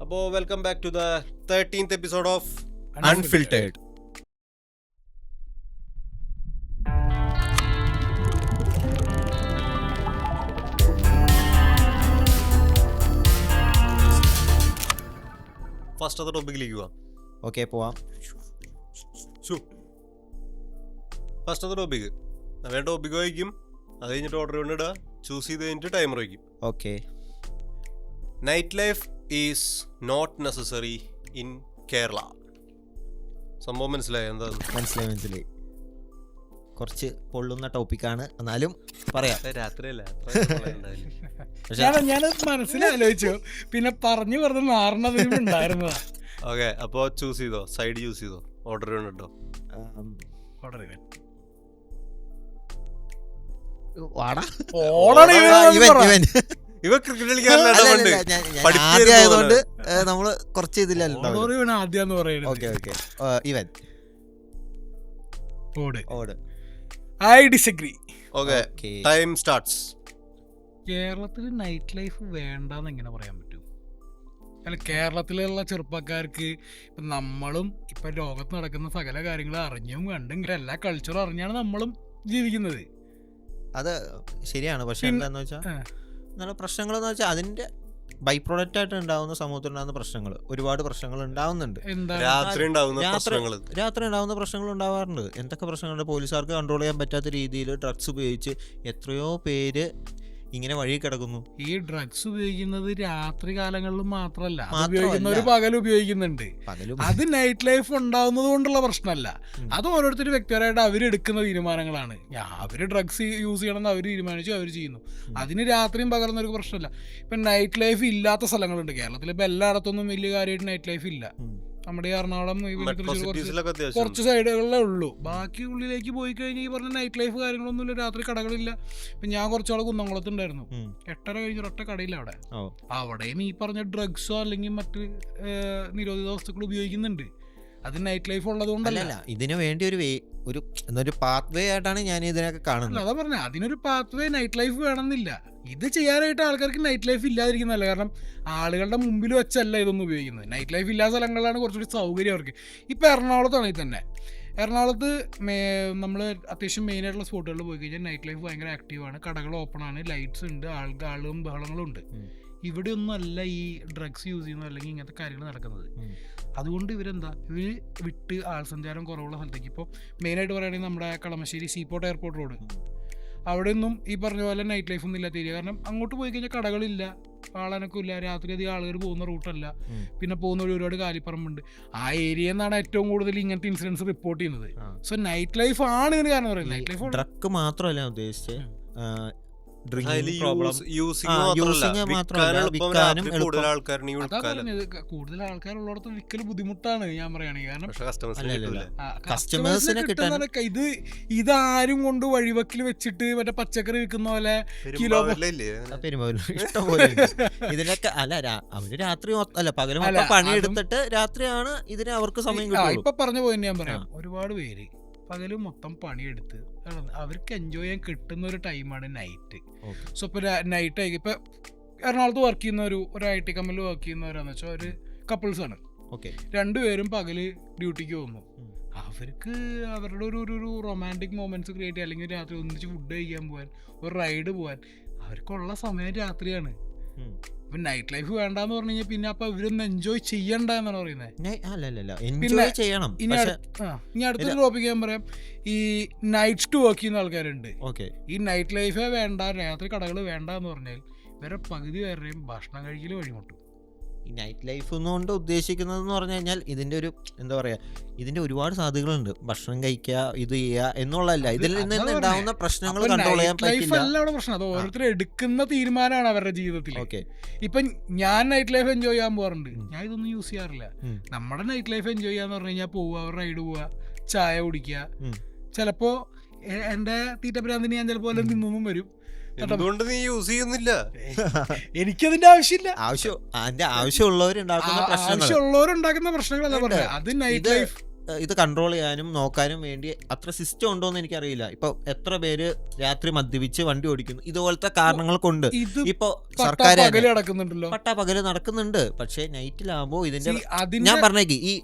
അപ്പോൾ welcome back to the 13th episode of Unfiltered. ഫസ്റ്റത്തെ ടോപ്പിക്കിലേക്ക് പോവാം. ഓക്കെ, പോവാം. ഫസ്റ്റത്തെ ടോപ്പിക്ക് വേണ്ട ടോപ്പിക്ക് വഹിക്കും, അത് കഴിഞ്ഞിട്ട് ഓർഡർ കൊണ്ടിടുക, ചൂസ് ചെയ്ത് കഴിഞ്ഞിട്ട് ടൈമർ വയ്ക്കും. Okay. Night life is not necessary in Kerala. സംഭവം മനസ്സിലായോ എന്താ? മനസ്സിലായി. കുറച്ച് പൊള്ളുന്ന ടോപ്പിക്കാണ്, എന്നാലും പറയാം. രാത്രിയല്ല ഞാനത് മനസ്സിലാലോചിച്ചു, പിന്നെ പറഞ്ഞു പറഞ്ഞ് മാറണതുണ്ടായിരുന്നതാ. ഓക്കെ, അപ്പോൾ ചൂസ് ചെയ്തോ, സൈഡ് ചൂസ് ചെയ്തോ, ഓർഡർ കൊണ്ടിട്ടോ. ഇവ ക്രിക്കറ്റ് കളിക്കാനായതുകൊണ്ട് നമ്മള് കുറച്ച് ഇതിലല്ലോ. ആദ്യം പറയുന്നത് ഇവൻ ഓട്. I disagree. Okay, time starts. കേരളത്തിൽ നൈറ്റ് ലൈഫ് വേണ്ടെന്ന് എങ്ങനെ പറയാൻ പറ്റും? അല്ല, കേരളത്തിലുള്ള ചെറുപ്പക്കാർക്ക് ഇപ്പം നമ്മളും ഇപ്പം ലോകത്ത് നടക്കുന്ന സകല കാര്യങ്ങളും അറിഞ്ഞും കണ്ടും എല്ലാ കൾച്ചറും അറിഞ്ഞാണ് നമ്മളും ജീവിക്കുന്നത്. അത് ശരിയാണ്. പക്ഷെ എന്താന്ന് വെച്ചാൽ നല്ല പ്രശ്നങ്ങൾ എന്ന് വെച്ചാൽ അതിന്റെ ബൈ പ്രോഡക്റ്റ് ആയിട്ട് ഉണ്ടാവുന്ന സമൂഹത്തിൽ ഉണ്ടാകുന്ന പ്രശ്നങ്ങൾ, ഒരുപാട് പ്രശ്നങ്ങൾ ഉണ്ടാവുന്നുണ്ട്. രാത്രി ഉണ്ടാവുന്ന പ്രശ്നങ്ങൾ ഉണ്ടാവാറുണ്ട്. എന്തൊക്കെ പ്രശ്നങ്ങളുണ്ട്? പോലീസുകാർക്ക് കൺട്രോൾ ചെയ്യാൻ പറ്റാത്ത രീതിയിൽ ഡ്രഗ്സ് ഉപയോഗിച്ച് എത്രയോ പേര് ഇങ്ങനെ വഴി കിടക്കുന്നു. ഈ ഡ്രഗ്സ് ഉപയോഗിക്കുന്നത് രാത്രി കാലങ്ങളിൽ മാത്രമല്ല, ഉപയോഗിക്കുന്നവര് പകൽ ഉപയോഗിക്കുന്നുണ്ട്. അത് നൈറ്റ് ലൈഫ് ഉണ്ടാവുന്നത് കൊണ്ടുള്ള പ്രശ്നമല്ല, അത് ഓരോരുത്തർ വ്യക്തിപരമായിട്ട് അവരെടുക്കുന്ന തീരുമാനങ്ങളാണ്. അവര് ഡ്രഗ്സ് യൂസ് ചെയ്യണമെന്ന് അവർ തീരുമാനിച്ചു, അവർ ചെയ്യുന്നു. അതിന് രാത്രിയും പകർന്നൊരു പ്രശ്നമല്ല. ഇപ്പം നൈറ്റ് ലൈഫ് ഇല്ലാത്ത സ്ഥലങ്ങളുണ്ട് കേരളത്തിൽ. ഇപ്പം എല്ലായിടത്തൊന്നും വലിയ കാര്യമായിട്ട് നൈറ്റ് ലൈഫ് ഇല്ല. നമ്മുടെ എറണാകുളം കുറച്ച് സൈഡുകളിലേ ഉള്ളൂ. ബാക്കി ഉള്ളിലേക്ക് പോയി കഴിഞ്ഞാൽ ഈ പറഞ്ഞ നൈറ്റ് ലൈഫ് കാര്യങ്ങളൊന്നുമില്ല, രാത്രി കടകളില്ല. ഇപ്പം ഞാൻ കുറച്ചാൾ കുന്നംകുളത്തുണ്ടായിരുന്നു, 8:30 കഴിഞ്ഞ ഒരൊറ്റ കടയില്ല അവിടെ. അവിടെയും ഈ പറഞ്ഞ ഡ്രഗ്സോ അല്ലെങ്കിൽ മറ്റ് നിരോധിത വസ്തുക്കൾ ഉപയോഗിക്കുന്നുണ്ട്. അത് നൈറ്റ് ലൈഫ് ഉള്ളത് കൊണ്ടല്ല, ഇതിനു വേണ്ടി ഒരു പാത്ത് വേ ആയിട്ടാണ് ഞാൻ ഇതിനൊക്കെ കാണുന്നത്. അതാ പറഞ്ഞ, അതിനൊരു പാത്ത് വേ നൈറ്റ് ലൈഫ് വേണമെന്നില്ല. ഇത് ചെയ്യാനായിട്ട് ആൾക്കാർക്ക് നൈറ്റ് ലൈഫ് ഇല്ലാതിരിക്കുന്നതല്ല. കാരണം ആളുകളുടെ മുമ്പിൽ വെച്ചല്ല ഇതൊന്നും ഉപയോഗിക്കുന്നത്. നൈറ്റ് ലൈഫ് ഇല്ലാത്ത സ്ഥലങ്ങളിലാണ് കുറച്ചുകൂടി സൗകര്യം അവർക്ക്. ഇപ്പം എറണാകുളത്താണെങ്കിൽ തന്നെ, എറണാകുളത്ത് നമ്മൾ അത്യാവശ്യം മെയിനായിട്ടുള്ള സ്പോട്ടുകളിൽ പോയി കഴിഞ്ഞാൽ നൈറ്റ് ലൈഫ് ഭയങ്കര ആക്റ്റീവാണ്. കടകൾ ഓപ്പണാണ്, ലൈറ്റ്സ് ഉണ്ട്, ആളും ബഹളങ്ങളും ഉണ്ട്. ഇവിടെ ഒന്നും അല്ല ഈ ഡ്രഗ്സ് യൂസ് ചെയ്യുന്നത് അല്ലെങ്കിൽ ഇങ്ങനത്തെ കാര്യങ്ങൾ നടക്കുന്നത്. അതുകൊണ്ട് ഇവർ വിട്ട് ആൾസഞ്ചാരം കുറവുള്ള സ്ഥലത്തേക്ക്, ഇപ്പോൾ മെയിനായിട്ട് പറയുകയാണെങ്കിൽ നമ്മുടെ കളമശ്ശേരി സീപോർട്ട് എയർപോർട്ട് റോഡ്, അവിടെ ഒന്നും ഈ പറഞ്ഞ പോലെ നൈറ്റ് ലൈഫ് ഒന്നും ഇല്ലാത്ത ഏരിയ. കാരണം അങ്ങോട്ട് പോയി കഴിഞ്ഞാൽ കടകളില്ല, ആളനക്കില്ല, രാത്രി അധികം ആളുകൾ പോകുന്ന റൂട്ടല്ല. പിന്നെ പോകുന്ന ഒരുപാട് കാലിപ്പറമ്പുണ്ട്. ആ ഏരിയയിൽ നിന്നാണ് ഏറ്റവും കൂടുതൽ ഇങ്ങനത്തെ ഇൻസിഡൻസ് റിപ്പോർട്ട് ചെയ്യുന്നത്. സോ നൈറ്റ് ലൈഫ് ആണ് ഇതിന് കാരണം പറയുന്നത്. നൈറ്റ് ലൈഫ് ഡ്രഗ് മാത്രമല്ല ഉദ്ദേശിച്ചത്, കൂടുതൽ ആൾക്കാരുള്ളിടത്ത് വിൽക്കൽ ബുദ്ധിമുട്ടാണ് ഞാൻ പറയുകയാണെങ്കിൽ. കാരണം ഇതാരും കൊണ്ട് വഴിവക്കിൽ വെച്ചിട്ട് മറ്റേ പച്ചക്കറി വിൽക്കുന്ന പോലെ കിലോ ഇഷ്ടംപോലെ ഇതിനൊക്കെ. അല്ല, അവര് രാത്രി അല്ല പകലും പണിയെടുത്തിട്ട് രാത്രിയാണ് ഇതിന് അവർക്ക് സമയം കിട്ടും. ഇപ്പൊ പറഞ്ഞു പോയി ഞാൻ പറയാം, ഒരുപാട് പേര് പകല് മൊത്തം പണിയെടുത്ത് അവർക്ക് എൻജോയ് ചെയ്യാൻ കിട്ടുന്ന ഒരു ടൈമാണ് നൈറ്റ്. സോ ഇപ്പൊ നൈറ്റ് ആയി ഇപ്പൊ എറണാകുളത്ത് വർക്ക് ചെയ്യുന്ന ഒരു IT കമ്പനിയിൽ വർക്ക് ചെയ്യുന്നവരാന്ന് വെച്ചാൽ ഒരു കപ്പിൾസ് ആണ്. രണ്ടുപേരും പകല് ഡ്യൂട്ടിക്ക് പോകുന്നു. അവർക്ക് അവരുടെ ഒരു റൊമാൻറ്റിക് മൊമെന്റ്സ് ക്രിയേറ്റ് ചെയ്യാൻ, അല്ലെങ്കിൽ രാത്രി ഒന്നിച്ച് ഫുഡ് കഴിക്കാൻ പോകാൻ, ഒരു റൈഡ് പോകാൻ അവർക്കുള്ള സമയം രാത്രിയാണ്. ഇപ്പൊ നൈറ്റ് ലൈഫ് വേണ്ടെന്ന് പറഞ്ഞു കഴിഞ്ഞാൽ പിന്നെ അപ്പൊ ഇവരൊന്നും എൻജോയ് ചെയ്യണ്ട എന്നാണ് പറയുന്നത്. ഇനി അടുത്ത ടോപ്പിക്ക് ഞാൻ പറയാം, ഈ നൈറ്റ് ടു വർക്ക് ചെയ്യുന്ന ആൾക്കാരുണ്ട്. ഈ നൈറ്റ് ലൈഫേ വേണ്ട, രാത്രി കടകൾ വേണ്ട എന്ന് പറഞ്ഞാൽ ഇവരെ പകുതി പേരുടെയും ഭക്ഷണം കഴിക്കൽ വഴിമുട്ടും. ഈ നൈറ്റ് ലൈഫ് എന്നുകൊണ്ട് ഉദ്ദേശിക്കുന്നതെന്ന് പറഞ്ഞു കഴിഞ്ഞാൽ ഇതിന്റെ ഒരു എന്താ പറയാ, ഇതിന്റെ ഒരുപാട് സാധ്യതകളുണ്ട്. ഭക്ഷണം കഴിക്കുക, ഇത് ചെയ്യുക എന്നുള്ളതല്ല, ഇതിൽ നിന്ന് ഉണ്ടാവുന്ന പ്രശ്നങ്ങൾ കൺട്രോൾ ചെയ്യാൻ പറ്റില്ല. പ്രശ്നം അത് ഓരോരുത്തർ എടുക്കുന്ന തീരുമാനമാണ് അവരുടെ ജീവിതത്തിൽ. ഇപ്പൊ ഞാൻ നൈറ്റ് ലൈഫ് എൻജോയ് ചെയ്യാൻ പോകാറുണ്ട്, ഞാൻ ഇതൊന്നും യൂസ് ചെയ്യാറില്ല. നമ്മുടെ നൈറ്റ് ലൈഫ് എൻജോയ് ചെയ്യാന്ന് പറഞ്ഞു കഴിഞ്ഞാൽ പോവുക, റൈഡ് പോവുക, ചായ കുടിക്കുക. ചിലപ്പോ എന്റെ തീറ്റപ്രാന്തിന് ഞാൻ ചിലപ്പോ നിന്നൊന്നും വരും. എന്തുകൊണ്ട് നീ യൂസ് ചെയ്യുന്നില്ല? എനിക്കതിന്റെ ആവശ്യമില്ല. ആവശ്യമുള്ളവരുണ്ടാക്കുന്ന പ്രശ്നങ്ങളല്ല പറഞ്ഞത്. അത് നൈറ്റ് ലൈഫ് ഇത് കൺട്രോൾ ചെയ്യാനും നോക്കാനും വേണ്ടി അത്ര സിസ്റ്റം ഉണ്ടോ എന്ന് എനിക്കറിയില്ല. ഇപ്പൊ എത്ര പേര് രാത്രി മദ്യപിച്ച് വണ്ടി ഓടിക്കുന്നു ഇതുപോലത്തെ കാരണങ്ങൾ കൊണ്ട്. ഇത് ഇപ്പൊ സർക്കാർ പകല് നടക്കുന്നുണ്ടല്ലോ. പട്ടാപ്പകല് നടക്കുന്നുണ്ട്, പക്ഷെ നൈറ്റിലാകുമ്പോൾ ഇതിന്റെ അതിന്റെ ഞാൻ പറഞ്ഞേക്ക് ഈ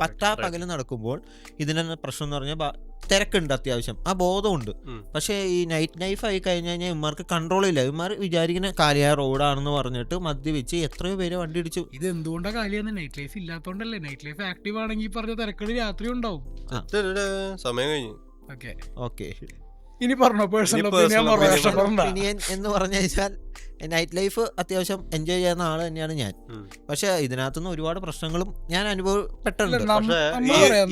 പട്ടാപ്പകല് നടക്കുമ്പോൾ ഇതിന്റെ പ്രശ്നം എന്ന് പറഞ്ഞാൽ തിരക്കുണ്ട്, അത്യാവശ്യം ആ ബോധമുണ്ട്. പക്ഷേ ഈ നൈറ്റ് ലൈഫ് ആയി കഴിഞ്ഞ് കഴിഞ്ഞാൽ ഇവന്മാർക്ക് കൺട്രോൾ ഇല്ല. ഇവന്മാർ വിചാരിക്കുന്ന കാലിയായ റോഡാണെന്ന് പറഞ്ഞിട്ട് മദ്യപിച്ച് എത്രയോ പേര് വണ്ടി ഇടിച്ചു. ഇത് എന്തുകൊണ്ടാണ് കാലിയാന്ന്? നൈറ്റ് ലൈഫ് ഇല്ലാത്തോണ്ടല്ലേ. നൈറ്റ് ലൈഫ് ആക്റ്റീവ് ആണെങ്കിൽ പറഞ്ഞ തിരക്കുകൾ രാത്രി ഉണ്ടാവും. സമയം കഴിഞ്ഞു. ഓക്കെ ഓക്കെ, ഇനി പറഞ്ഞോ പേഴ്സണൽ ഒപ്പീനിയൻ എന്ന് പറഞ്ഞു കഴിഞ്ഞാൽ നൈറ്റ് ലൈഫ് അത്യാവശ്യം എൻജോയ് ചെയ്യുന്ന ആൾ തന്നെയാണ് ഞാൻ. പക്ഷെ ഇതിനകത്തുനിന്ന് ഒരുപാട് പ്രശ്നങ്ങളും ഞാൻ അനുഭവപ്പെട്ടിട്ടുണ്ട്.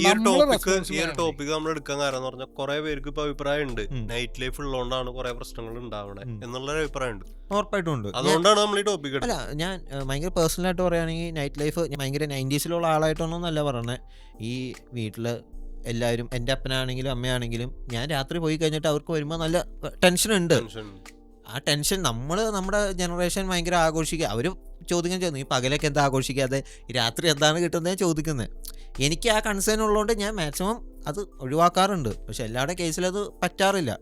ഈ ഒരു ടോപ്പിക് നമ്മൾ എടുക്കാൻ കാരണം എന്ന് പറഞ്ഞാൽ കുറെ പേർക്ക് ഇപ്പൊ അഭിപ്രായം ഉണ്ട് നൈറ്റ് ലൈഫ് ഉള്ളതുകൊണ്ടാണ് കുറെ പ്രശ്നങ്ങൾ ഉണ്ടാവണേ എന്നുള്ളൊരു അഭിപ്രായം ഉണ്ട്. ഉറപ്പായിട്ടും ഉണ്ട്. അതുകൊണ്ടാണ് നമ്മൾ ഈ ടോപ്പിക് അല്ല, ഞാൻ ഭയങ്കര പേഴ്സണലായിട്ട് പറയുകയാണെങ്കിൽ നൈറ്റ് ലൈഫ് ഭയങ്കര 90s ആളായിട്ടൊന്നല്ല പറഞ്ഞത്. ഈ വീട്ടില് എല്ലാവരും എൻ്റെ അപ്പനാണെങ്കിലും അമ്മയാണെങ്കിലും ഞാൻ രാത്രി പോയി കഴിഞ്ഞിട്ട് അവർക്ക് വരുമ്പോൾ നല്ല ടെൻഷൻ ഉണ്ട്. ആ ടെൻഷൻ നമ്മുടെ ജനറേഷൻ ഭയങ്കര ആഘോഷിക്കുക. അവർ ചോദിക്കാൻ ചെയ്യുന്നു ഈ പകലൊക്കെ എന്താ ആഘോഷിക്കാതെ രാത്രി എന്താണ് കിട്ടുന്നത് ചോദിക്കുന്നത്. എനിക്ക് ആ കൺസേൺ ഉള്ളതുകൊണ്ട് ഞാൻ മാക്സിമം അത് ഒഴിവാക്കാറുണ്ട്. പക്ഷെ എല്ലാവരുടെ കേസിൽ അത് പറ്റാറില്ല.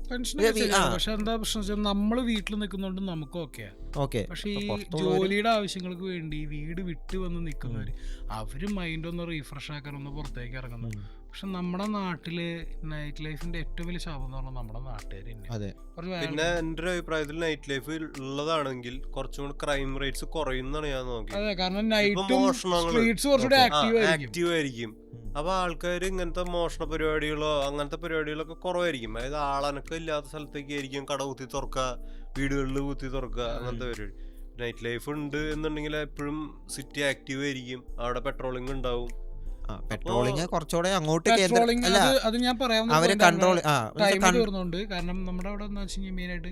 പക്ഷെ എന്താ പ്രശ്നം, നമ്മള് വീട്ടിൽ നിൽക്കുന്നോണ്ട് നമുക്ക് ഓക്കെ. പക്ഷെ ഈ ജോലിയുടെ ആവശ്യങ്ങൾക്ക് വേണ്ടി വീട് വിട്ട് വന്ന് നിൽക്കുന്നവര് അവര് മൈൻഡ് ഒന്ന് റീഫ്രഷ് ആക്കാൻ ഒന്ന് പുറത്തേക്ക് ഇറങ്ങുന്നു. പക്ഷെ നമ്മുടെ നാട്ടില് നൈറ്റ് ലൈഫിന്റെ ഏറ്റവും വലിയ ശാപം എന്ന് പറഞ്ഞാൽ നമ്മുടെ നാട്ടുകാർ തന്നെ. പിന്നെ എന്റെ ഒരു അഭിപ്രായത്തിൽ നൈറ്റ് ലൈഫ് ഉള്ളതാണെങ്കിൽ കുറച്ചും കൂടി ക്രൈം റേറ്റ്സ് കുറയുന്നതാണ് ഞാൻ നോക്കിയത്. അതെ, കാരണം ആക്റ്റീവ് ആയിരിക്കും. അപ്പൊ ആൾക്കാർ ഇങ്ങനത്തെ മോഷണ പരിപാടികളോ അങ്ങനത്തെ പരിപാടികളൊക്കെ കുറവായിരിക്കും. അതായത് ആളനക്കം ഇല്ലാത്ത സ്ഥലത്തേക്ക് ആയിരിക്കും കട കുത്തി തുറക്കുക, വീടുകളിൽ കുത്തി തുറക്കുക, അങ്ങനത്തെ പരിപാടി. നൈറ്റ് ലൈഫ് ഉണ്ട് എന്നുണ്ടെങ്കിൽ എപ്പോഴും സിറ്റി ആക്റ്റീവ് ആയിരിക്കും, അവിടെ പെട്രോളിംഗ് ഉണ്ടാവും. പെട്രോളിംഗ് കുറച്ചുകൂടെ അങ്ങോട്ട് അത് ഞാൻ പറയാം അവരെ കൺട്രോൾ തീർന്നുണ്ട്. കാരണം നമ്മുടെ അവിടെ എന്താ വെച്ച് കഴിഞ്ഞാൽ മെയിനായിട്ട്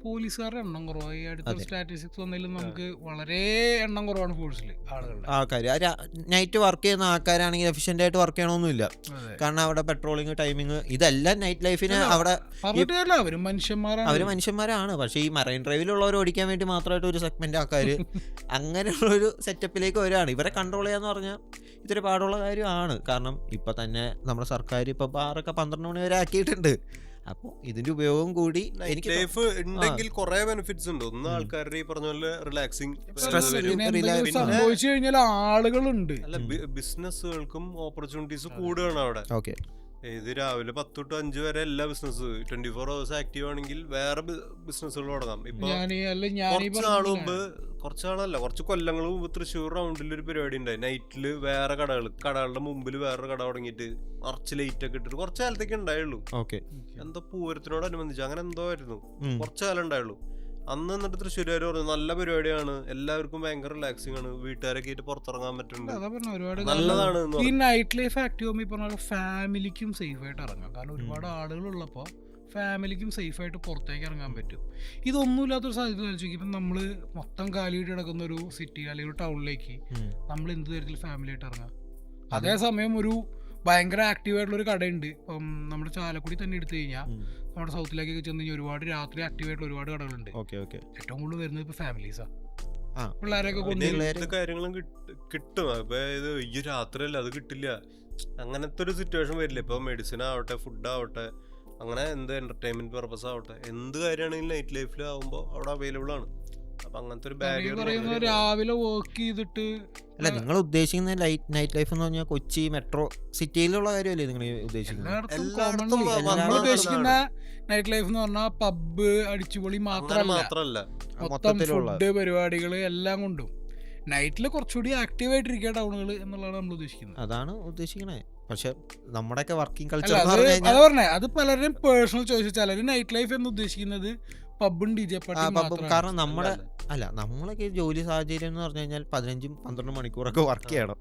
പോലീസുകാരുടെ എണ്ണം കുറവായി. അടുത്ത സ്റ്റാറ്റിസ്റ്റിക്സ് വന്നതിലും നമുക്ക് വളരെ എണ്ണം കുറവാണ് ഫോഴ്സിൽ ആൾക്കാർ. നൈറ്റ് വർക്ക് ചെയ്യുന്ന ആൾക്കാരാണെങ്കിൽ എഫിഷ്യന്റ് ആയിട്ട് വർക്ക് ചെയ്യണമെന്നില്ല. കാരണം അവിടെ പെട്രോളിംഗ് ടൈമിങ് ഇതെല്ലാം നൈറ്റ് ലൈഫിന് അവിടെ അവര് മനുഷ്യന്മാരാണ്. പക്ഷെ ഈ മറൈൻ ഡ്രൈവിലുള്ളവർ ഓടിക്കാൻ വേണ്ടി മാത്രമായിട്ട് ഒരു സെഗ്മെന്റ് ആൾക്കാര് അങ്ങനെയുള്ള ഒരു സെറ്റപ്പിലേക്ക് വരികയാണ്. ഇവരെ കൺട്രോൾ ചെയ്യാന്ന് പറഞ്ഞാൽ ഇത്തിരി പാടുള്ള കാര്യമാണ്. കാരണം ഇപ്പൊ തന്നെ നമ്മുടെ സർക്കാർ ഇപ്പൊ ബാറൊക്കെ 12 മണി വരെ ആക്കിയിട്ടുണ്ട്. അപ്പൊ ഇതിന്റെ ഉപയോഗം കൂടി നൈറ്റ് ലൈഫ് ഉണ്ടെങ്കിൽ കുറെ ബെനിഫിറ്റ്സ് ഉണ്ട്. ഒന്ന് ആൾക്കാരുടെ ഈ പറഞ്ഞ പോലെ റിലാക്സിങ് സംഭവിച്ചു കഴിഞ്ഞാൽ ആളുകളുണ്ട്. അല്ല, ബിസിനസ്സുകൾക്കും ഓപ്പർച്യൂണിറ്റീസ് കൂടുകയാണ് അവിടെ. ഓക്കെ, ഇത് രാവിലെ 10 to 5 വരെ എല്ലാ ബിസിനസ് 24 hours ആക്റ്റീവ് ആണെങ്കിൽ വേറെ ബിസിനസ്സുകൾ തുടങ്ങാം. ഇപ്പൊ കുറച്ച് കൊല്ലങ്ങൾ മുമ്പ് തൃശ്ശൂർ റൗണ്ടിൽ ഒരു പരിപാടി ഉണ്ടായി. നൈറ്റില് വേറെ കടകളുടെ മുമ്പിൽ വേറൊരു കട തുടങ്ങിയിട്ട് കുറച്ച് ലൈറ്റ് ഒക്കെ ഇട്ടിട്ട് കുറച്ച് കാലത്തേക്ക് ഉണ്ടായുള്ളൂ. എന്തോ പൂരത്തിനോടനുബന്ധിച്ച് അങ്ങനെ എന്തോ ആയിരുന്നു, കുറച്ചു കാലം ഉണ്ടായുള്ളൂ. അന്ന് എന്നിട്ട് തൃശ്ശൂരുകാർ പറഞ്ഞു നല്ല പരിപാടിയാണ്, എല്ലാവർക്കും ഭയങ്കര റിലാക്സിംഗ് ആണ്, വീട്ടുകാരൊക്കെ ആയിട്ട് പുറത്തിറങ്ങാൻ പറ്റുന്നുണ്ട്, നല്ലതാണ്. ഈ നൈറ്റ് ലൈഫ് ആക്റ്റീവ് ആകുമ്പോൾ ഈ പറഞ്ഞ ഫാമിലിക്കും സേഫ് ആയിട്ട് ഇറങ്ങാം. കാരണം ഒരുപാട് ആളുകൾ ഉള്ളപ്പോൾ ഫാമിലിക്കും സേഫ് ആയിട്ട് പുറത്തേക്ക് ഇറങ്ങാൻ പറ്റും. ഇതൊന്നുമില്ലാത്തൊരു സാഹചര്യം വെച്ചാൽ ഇപ്പം നമ്മൾ മൊത്തം കാലിയിട്ട് കിടക്കുന്ന ഒരു സിറ്റി അല്ലെങ്കിൽ ഒരു ടൗണിലേക്ക് നമ്മൾ എന്ത് തരത്തിൽ ഫാമിലി ആയിട്ട് ഇറങ്ങാം. അതേസമയം ഒരു ഭയങ്കര ആക്റ്റീവ് ആയിട്ടുള്ള ഒരു കടയുണ്ട്. ഇപ്പം നമ്മുടെ ചാലക്കുടി തന്നെ എടുത്തു കഴിഞ്ഞാൽ നമ്മുടെ സൗത്തിലേക്കൊക്കെ ചെന്ന് കഴിഞ്ഞാൽ ഒരുപാട് രാത്രി ആക്റ്റീവ് ആയിട്ടുള്ള ഒരുപാട് കടകളുണ്ട്. ഏറ്റവും കൂടുതൽ വരുന്നത് ഇപ്പൊ ഫാമിലീസാ, പിള്ളേരൊക്കെ കാര്യങ്ങളും കിട്ടും. അതായത് ഈ രാത്രിയല്ല അത് കിട്ടില്ല, അങ്ങനത്തെ ഒരു സിറ്റുവേഷൻ വരില്ല. ഇപ്പൊ മെഡിസിൻ ആവട്ടെ, ഫുഡ് ആവട്ടെ, അങ്ങനെ എന്ത് എന്റർടൈൻമെന്റ് പർപ്പസ് ആവട്ടെ, എന്ത് കാര്യമാണെങ്കിലും നൈറ്റ് ലൈഫിൽ ആവുമ്പോൾ അവിടെ അവൈലബിൾ ആണ്. അപ്പൊ അങ്ങനത്തെ ഒരു ബാരിയർ രാവിലെ വർക്ക് ചെയ്തിട്ട് അല്ല നിങ്ങൾ ഉദ്ദേശിക്കുന്ന നൈറ്റ് ലൈഫ് എന്ന് പറഞ്ഞാൽ കൊച്ചി മെട്രോ സിറ്റിയിലുള്ള കാര്യമല്ലേ നിങ്ങൾ ഉദ്ദേശിക്കുന്ന നൈറ്റ് ലൈഫ് എന്ന് പറഞ്ഞാൽ പബ്ബ് അടിച്ചുപൊളി മാത്രല്ല, മൊത്തം ഫുഡ് പരിപാടികള് എല്ലാം കൊണ്ടും നൈറ്റില് കുറച്ചുകൂടി ആക്റ്റീവ് ആയിട്ടിരിക്കുക ടൗണുകൾ എന്നുള്ളതാണ് നമ്മൾ ഉദ്ദേശിക്കുന്നത്. അതാണ് ഉദ്ദേശിക്കണേ. പക്ഷെ നമ്മുടെയൊക്കെ വർക്കിംഗ് കൾച്ചർ അത് പറഞ്ഞേ അത് പലരുടെയും പേഴ്സണൽ ചോയ്സ്. ചിലര് നൈറ്റ് ലൈഫ് എന്ന് ഉദ്ദേശിക്കുന്നത് പബ്ബും DJ പാർട്ടിയും. കാരണം നമ്മളൊക്കെ ജോലി സാഹചര്യം എന്ന് പറഞ്ഞു കഴിഞ്ഞാൽ 15-12 മണിക്കൂറൊക്കെ വർക്ക് ചെയ്യണം.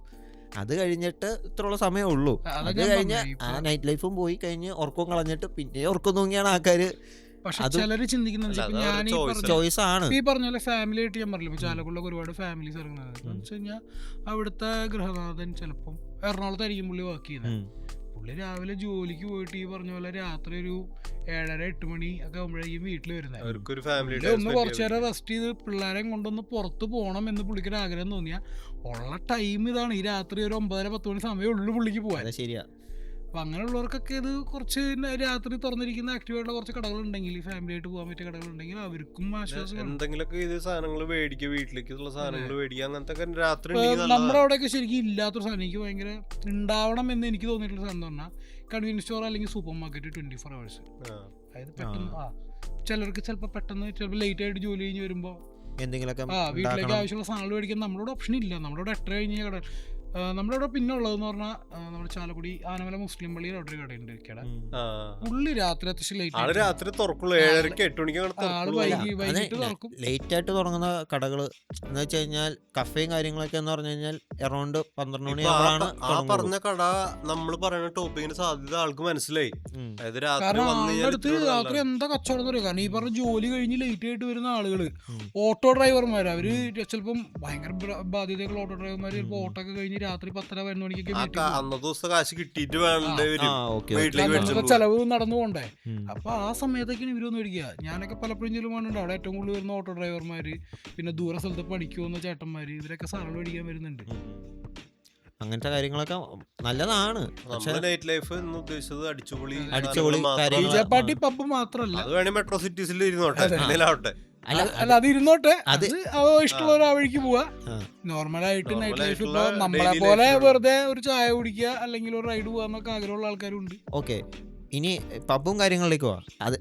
അത് കഴിഞ്ഞിട്ട് ഇത്രയുള്ള സമയമേ ഉള്ളൂ. അത് കഴിഞ്ഞ് ആ നൈറ്റ് ലൈഫും പോയി കഴിഞ്ഞ് ഉറക്കം കളഞ്ഞിട്ട് പിന്നെ ഉറക്കം തൂങ്ങിയാണ് ആൾക്കാര്. പക്ഷെ ചിലര് ചിന്തിക്കുന്നുണ്ട് ഞാൻ ചോയ്സ് ആണ്. ഈ പറഞ്ഞ പോലെ ഫാമിലി ആയിട്ട് ഞാൻ പറഞ്ഞില്ല, ഇപ്പൊ ചാലക്കുടിലൊക്കെ ഒരുപാട് ഫാമിലീസ് ഇറങ്ങുന്നത് എന്ന് വെച്ച് കഴിഞ്ഞാൽ അവിടുത്തെ ഗൃഹനാഥൻ ചിലപ്പം എറണാകുളത്തായിരിക്കും പുള്ളി വർക്ക് ചെയ്യുന്നത്. പുള്ളി രാവിലെ ജോലിക്ക് പോയിട്ട് ഈ പറഞ്ഞ പോലെ രാത്രി ഒരു 7:30-8 മണി ഒക്കെ ആകുമ്പോഴേക്കും വീട്ടിൽ വരുന്നത്. അവർക്കൊരു ഫാമിലി ഒന്ന് കുറച്ചു നേരം റെസ്റ്റ് ചെയ്ത് പിള്ളേരെ കൊണ്ടൊന്ന് പുറത്ത് പോകണം എന്ന് പുള്ളിക്കൊരു ആഗ്രഹം തോന്നിയാൽ ഉള്ള ടൈം ഇതാണ്. ഈ രാത്രി ഒരു 9:30-10 മണി സമയമേ ഉള്ളൂ പുള്ളിക്ക് പോകാൻ. ശരിയാ. അപ്പം അങ്ങനെയുള്ളവർക്കൊക്കെ ഇത് കുറച്ച് രാത്രി തുറന്നിരിക്കുന്ന ആക്റ്റീവായിട്ടുള്ള കുറച്ച് കടകളുണ്ടെങ്കിൽ, ഫാമിലി ആയിട്ട് പോകാൻ പറ്റിയ കടകളുണ്ടെങ്കിൽ അവർക്കും ആശ്വാസം. എന്തെങ്കിലുമൊക്കെ ഇത് സാധനങ്ങൾ മേടിക്കുക, വീട്ടിലേക്കുള്ള സാധനങ്ങൾ മേടിക്കുക, അങ്ങനത്തെ രാത്രി നമ്മുടെ അവിടെയൊക്കെ ശരിക്കും ഇല്ലാത്തൊരു സാധനം, എനിക്ക് ഭയങ്കര ഉണ്ടാവണം എന്ന് എനിക്ക് തോന്നിയിട്ടുള്ള സാധനം എന്ന് പറഞ്ഞാൽ കൺവീനിയൻസ് സ്റ്റോർ അല്ലെങ്കിൽ സൂപ്പർ മാർക്കറ്റ് 24 hours. അതായത് പെട്ടെന്ന് ചിലർക്ക് ചിലപ്പോൾ പെട്ടെന്ന് ചിലപ്പോൾ ലേറ്റ് ആയിട്ട് ജോലി കഴിഞ്ഞ് വരുമ്പോൾ എന്തെങ്കിലുമൊക്കെ വീട്ടിലേക്ക് ആവശ്യമുള്ള സാധനങ്ങൾ മേടിക്കാൻ നമ്മളോട് ഓപ്ഷൻ ഇല്ല. നമ്മളോട് 8 കഴിഞ്ഞ കട നമ്മളിവിടെ പിന്നെ ഉള്ളതെന്ന് പറഞ്ഞാൽ നമ്മുടെ ചാലക്കുടി ആനമല മുസ്ലിം പള്ളിയിൽ അവിടെ ഒരു കടയുണ്ട്. പുള്ളി രാത്രി അത്യാവശ്യം രാത്രി തുറക്കുള്ളൂ, 7:30-8 മണിക്കാണ് വൈകിട്ട് തുറക്കും. ലേറ്റ് ആയിട്ട് തുടങ്ങുന്ന കടകൾ എന്ന് വെച്ച് കഴിഞ്ഞാൽ കഫേയും കാര്യങ്ങളൊക്കെ എന്ന് പറഞ്ഞു കഴിഞ്ഞാൽ അറൗണ്ട് 12 മണിയാകുമ്പോഴാണ് ആ പറഞ്ഞ കട നമ്മൾ പറയുന്ന ടോപ്പിങ്ങിന് സാധ്യത ആൾക്ക് മനസ്സിലായി. അതായത് രാത്രി എന്താ കച്ചവടം എന്ന് പറയാം. കാരണം ഈ പറഞ്ഞ ജോലി കഴിഞ്ഞ് ലേറ്റ് ആയിട്ട് വരുന്ന ആളുകള്, ഓട്ടോ ഡ്രൈവർമാർ, അവര് ചിലപ്പം ഭയങ്കര ബാധ്യതയുള്ള ഓട്ടോ ഡ്രൈവർമാർ ചിലപ്പോൾ ഓട്ടോ ഒക്കെ കഴിഞ്ഞ് രാത്രി 10-11 മണിക്കൊക്കെ അന്നത്തെ ദിവസം കാശ് കിട്ടിയിട്ട് വേണ്ടേ ചെലവ് നടന്നു പോണ്ടേ. അപ്പൊ ആ സമയത്തേക്കാണ് ഇവരൊന്നും മേടിക്കുക. ഞാനൊക്കെ പലപ്പോഴും ചെല്ലുമ്പോഴുണ്ട് അവിടെ ഏറ്റവും കൂടുതൽ വരുന്ന ഓട്ടോ ഡ്രൈവർമാര്, പിന്നെ ദൂര സ്ഥലത്ത് പഠിക്കു പോകുന്ന ചേട്ടന്മാര്, ഇവരൊക്കെ സാധനം മേടിക്കാൻ വരുന്നുണ്ട്. അങ്ങനത്തെ കാര്യങ്ങളൊക്കെ നല്ലതാണ്. നൈറ്റ് ലൈഫ് എന്ന് ഉദ്ദേശിച്ചത് അടിച്ചുപൊളി പാർട്ടി പബ് മാത്രല്ല, അത് വേണേ മെട്രോ സിറ്റീസിൽ ഇരുന്നോട്ടെ. അല്ല അത് ഇരുന്നോട്ടെ, അത് ഇഷ്ടമുള്ള ആ വഴിക്ക് പോവാ. നോർമലായിട്ട് നൈറ്റ് ലൈഫ് ഇപ്പൊ നമ്മളെ പോലെ വെറുതെ ഒരു ചായ കുടിക്കുക അല്ലെങ്കിൽ ഒരു റൈഡ് പോവാന്നൊക്കെ ആഗ്രഹമുള്ള ആൾക്കാരുണ്ട്. ഓക്കെ, ഇനി പബ്ബും കാര്യങ്ങളിലേക്ക് പോവാ.